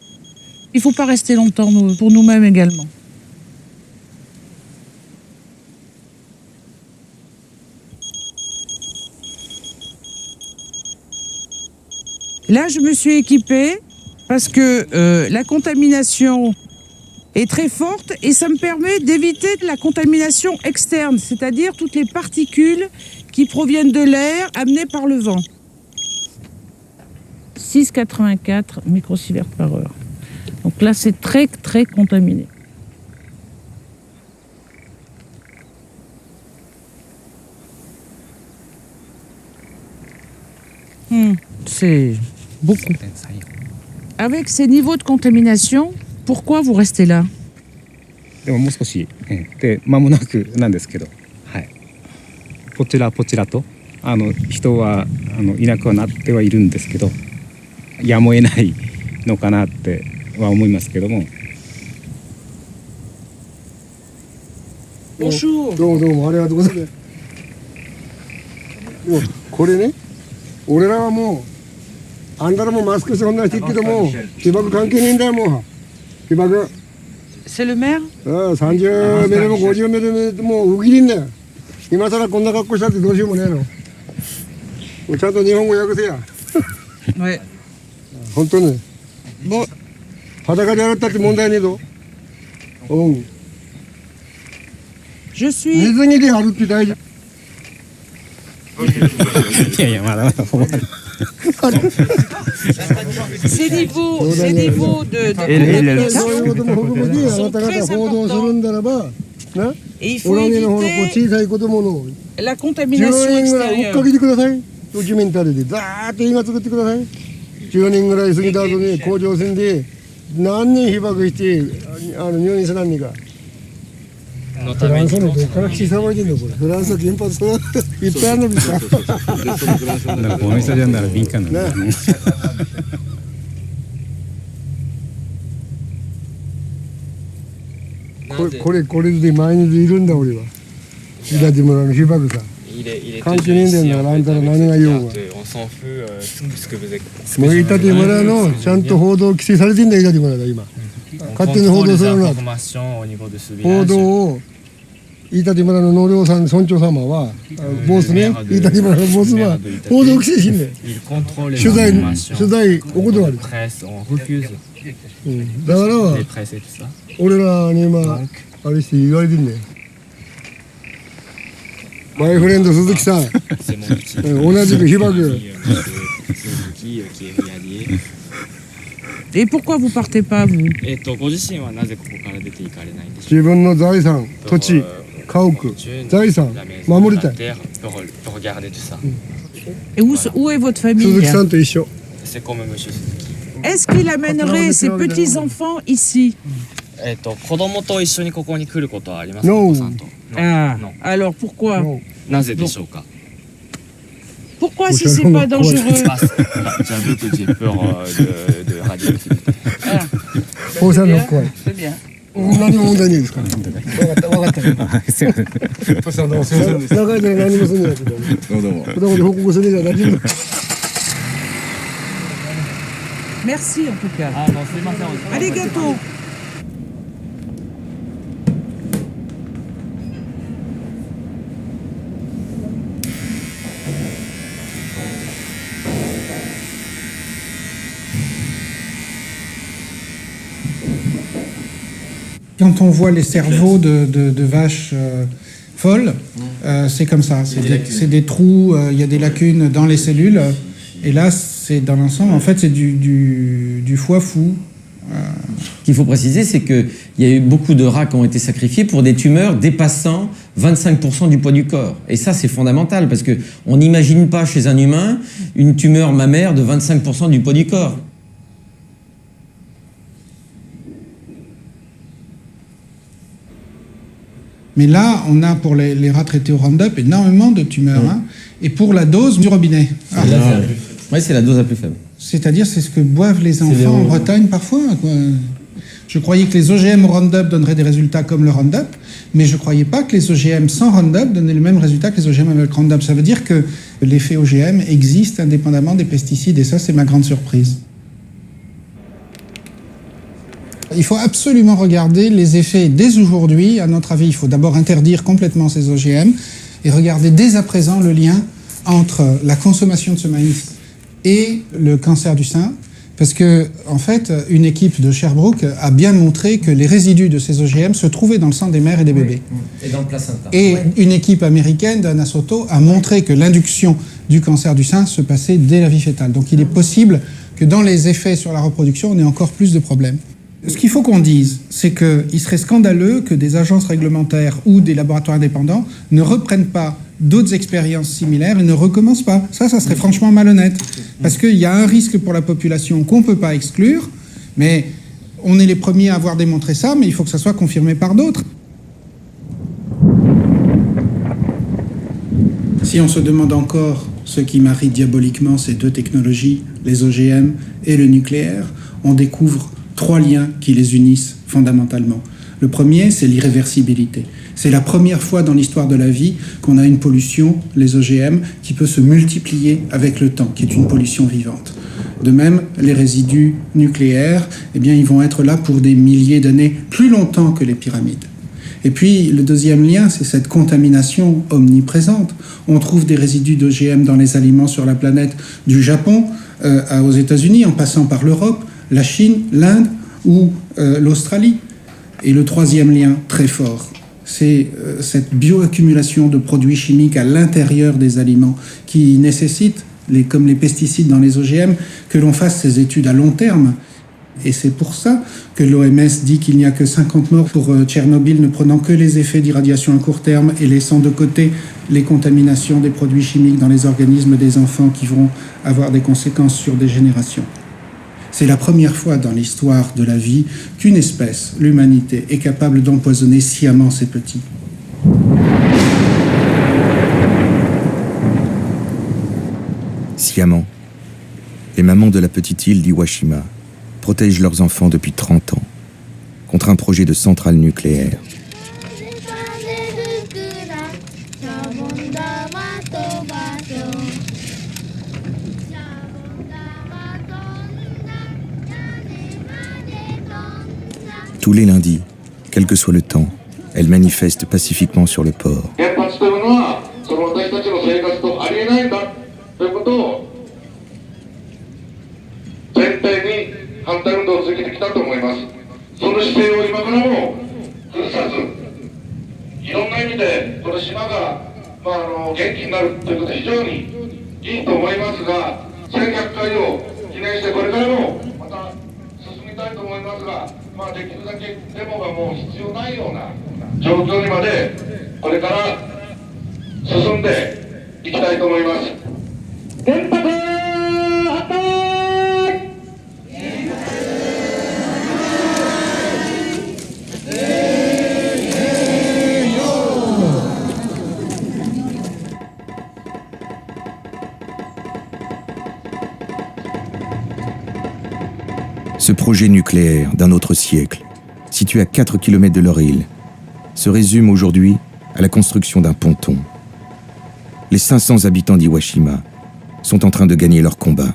Il ne faut pas rester longtemps pour nous-mêmes également. Là, je me suis équipée parce que la contamination est très forte et ça me permet d'éviter de la contamination externe, c'est-à-dire toutes les particules qui proviennent de l'air amenées par le vent. 6,84 microsieverts par heure. Donc là, c'est très, très contaminé. C'est beaucoup. Avec ces niveaux de contamination, pourquoi vous restez là? でももう少しで間もなくなんですけど、はい、ポチラポチラと人はいなくはなってはいるんですけど、やむを得ないのかなっては思いますけども。どうもありがとうございます。もうこれね、俺らはもうあんたらもマスクしてこんなしてるけども、被爆関係ねえんだよもう。被爆。C'est le maire? 30メートルも50メートルもうウキリんだよ。今さらこんな格好したってどうしようもねえの。もうちゃんと日本語訳せや。Ouais. 本当ね。もう裸で洗ったって問題ねえぞ。うん。Je suis. 水着で歩って大丈夫。いやいやまだまだ。Ces niveaux de contamination sont très importants. Et il faut éviter la contamination extérieure. 10年ぐらい過ぎた後に甲状腺で何人被爆して入院するのか。フランスのどっから来て騒いでんのこれ。フランスは原発いっぱいあるのにさ。なんかこの人じゃなら敏感なんだね。これで毎日いるんだ俺は。伊達村の被爆さ。関係ねえんだよな、あんたら何が言おうが。もう伊達村のちゃんと報道規制されてんだよ、伊達村が今。勝手に報道するのは。報道を飯舘村の農業さん村長様はボスね、飯舘村のボスは報道規制しんねん。取材お断り。だから俺らに今あれして言われてんねん。マイフレンド鈴木さん、同じく被爆。Et pourquoi vous partez pas vous? ご自身はなぜここから出て行かれないんでしょうか。自分の財産、土地、家屋、財産守りたい。Et où est votre famille? 鈴木さんと一緒。Est-ce qu'il amènerait ses petits-enfants ici? 子供と一緒にここに来ることはありますか？ No. Ah, alors pourquoi? なぜでしょうか？ Pourquoi si c'est pas dangereux? J'avoue que j'ai peur de radioactivité. C'est bien. 何も問題ないですから。分かった。すいません。長い間何もするんじゃなくて。どうも。子供に報告するんじゃ何も。Merci en tout cas. Arigato. Quand on voit les cerveaux de vaches folles, c'est comme ça. C'est des trous, il y a des lacunes dans les cellules. Et là, c'est dans l'ensemble, en fait, c'est du foie fou. Ce qu'il faut préciser, c'est qu'il y a eu beaucoup de rats qui ont été sacrifiés pour des tumeurs dépassant 25% du poids du corps. Et ça, c'est fondamental, parce qu'on n'imagine pas chez un humain une tumeur mammaire de 25% du poids du corps. Mais là, on a pour les rats traités au Roundup énormément de tumeurs. Hein, et pour la dose du robinet. Ah. Oui, c'est la dose la plus faible. C'est-à-dire, c'est ce que boivent les enfants en Bretagne parfois, quoi. Je croyais que les OGM au Roundup donneraient des résultats comme le Roundup, mais je ne croyais pas que les OGM sans Roundup donnaient le même résultat que les OGM avec Roundup. Ça veut dire que l'effet OGM existe indépendamment des pesticides, et ça, c'est ma grande surprise. Il faut absolument regarder les effets dès aujourd'hui. À notre avis, il faut d'abord interdire complètement ces OGM et regarder dès à présent le lien entre la consommation de ce maïs et le cancer du sein. Parce que, en fait, une équipe de Sherbrooke a bien montré que les résidus de ces OGM se trouvaient dans le sang des mères et des bébés. Et dans le placenta. Et une équipe américaine d'Anna Soto a montré que l'induction du cancer du sein se passait dès la vie fétale. Donc il est possible que dans les effets sur la reproduction, on ait encore plus de problèmes. Ce qu'il faut qu'on dise, c'est qu'il serait scandaleux que des agences réglementaires ou des laboratoires indépendants ne reprennent pas d'autres expériences similaires et ne recommencent pas. Ça serait franchement malhonnête. Parce qu'il y a un risque pour la population qu'on ne peut pas exclure, mais on est les premiers à avoir démontré ça, mais il faut que ça soit confirmé par d'autres. Si on se demande encore ce qui marie diaboliquement ces deux technologies, les OGM et le nucléaire, on découvre 3 liens qui les unissent fondamentalement. Le premier, c'est l'irréversibilité. C'est la première fois dans l'histoire de la vie qu'on a une pollution, les OGM, qui peut se multiplier avec le temps, qui est une pollution vivante. De même, les résidus nucléaires, eh bien, ils vont être là pour des milliers d'années, plus longtemps que les pyramides. Et puis, le deuxième lien, c'est cette contamination omniprésente. On trouve des résidus d'OGM dans les aliments sur la planète, du Japon aux États-Unis, en passant par l'Europe, la Chine, l'Inde ou l'Australie. Et le troisième lien, très fort, c'est cette bioaccumulation de produits chimiques à l'intérieur des aliments qui nécessite, comme les pesticides dans les OGM, que l'on fasse ces études à long terme. Et c'est pour ça que l'OMS dit qu'il n'y a que 50 morts pour Tchernobyl, ne prenant que les effets d'irradiation à court terme et laissant de côté les contaminations des produits chimiques dans les organismes des enfants qui vont avoir des conséquences sur des générations. C'est la première fois dans l'histoire de la vie qu'une espèce, l'humanité, est capable d'empoisonner sciemment ses petits. Sciemment, les mamans de la petite île d'Iwashima protègent leurs enfants depuis 30 ans contre un projet de centrale nucléaire. Tous les lundis, quel que soit le temps, elles manifestent pacifiquement sur le port. Ce projet nucléaire d'un autre siècle, situé à 4 km de leur île, se résume aujourd'hui à la construction d'un ponton. Les 500 habitants d'Iwashima sont en train de gagner leur combat.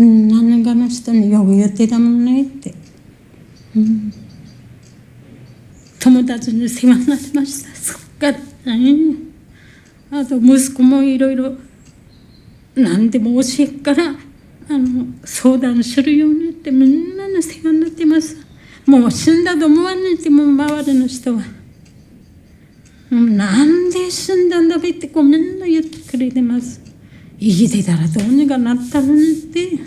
何かの人によく言ってたもんねって、友達に世話になりました。そっから、あと息子もいろいろ何でも教えっから相談するようにってみんなの世話になってます。もう死んだと思わねえっても周りの人はなんで死んだんだべってみんな言ってくれてます。生きてたらどうにかなったのにって、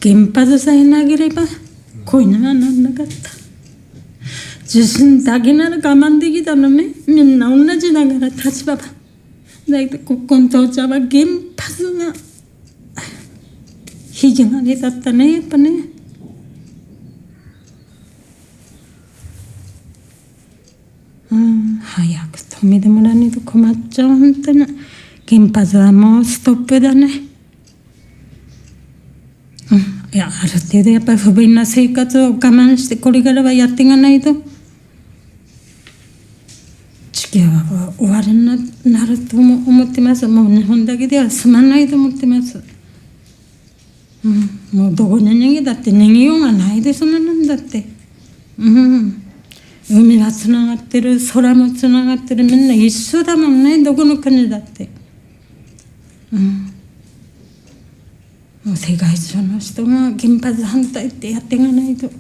原発さえなければこういうのはなんなかった。地震だけなら我慢できたのね。みんな同じだから立場は。だけどここの父ちゃんは原発が引き金だったね、やっぱね。早く止めてもらわないと困っちゃう、本当に。原発はもうストップだね。いや、ある程度やっぱり不便な生活を我慢してこれからはやっていかないと地球は終わりになると思ってます。もう日本だけでは済まないと思ってます。もうどこに逃げだって逃げようがないですもんだって。海はつながってる、空もつながってる、みんな一緒だもんね、どこの国だって。もう世界中の人が原発反対ってやっていかないと。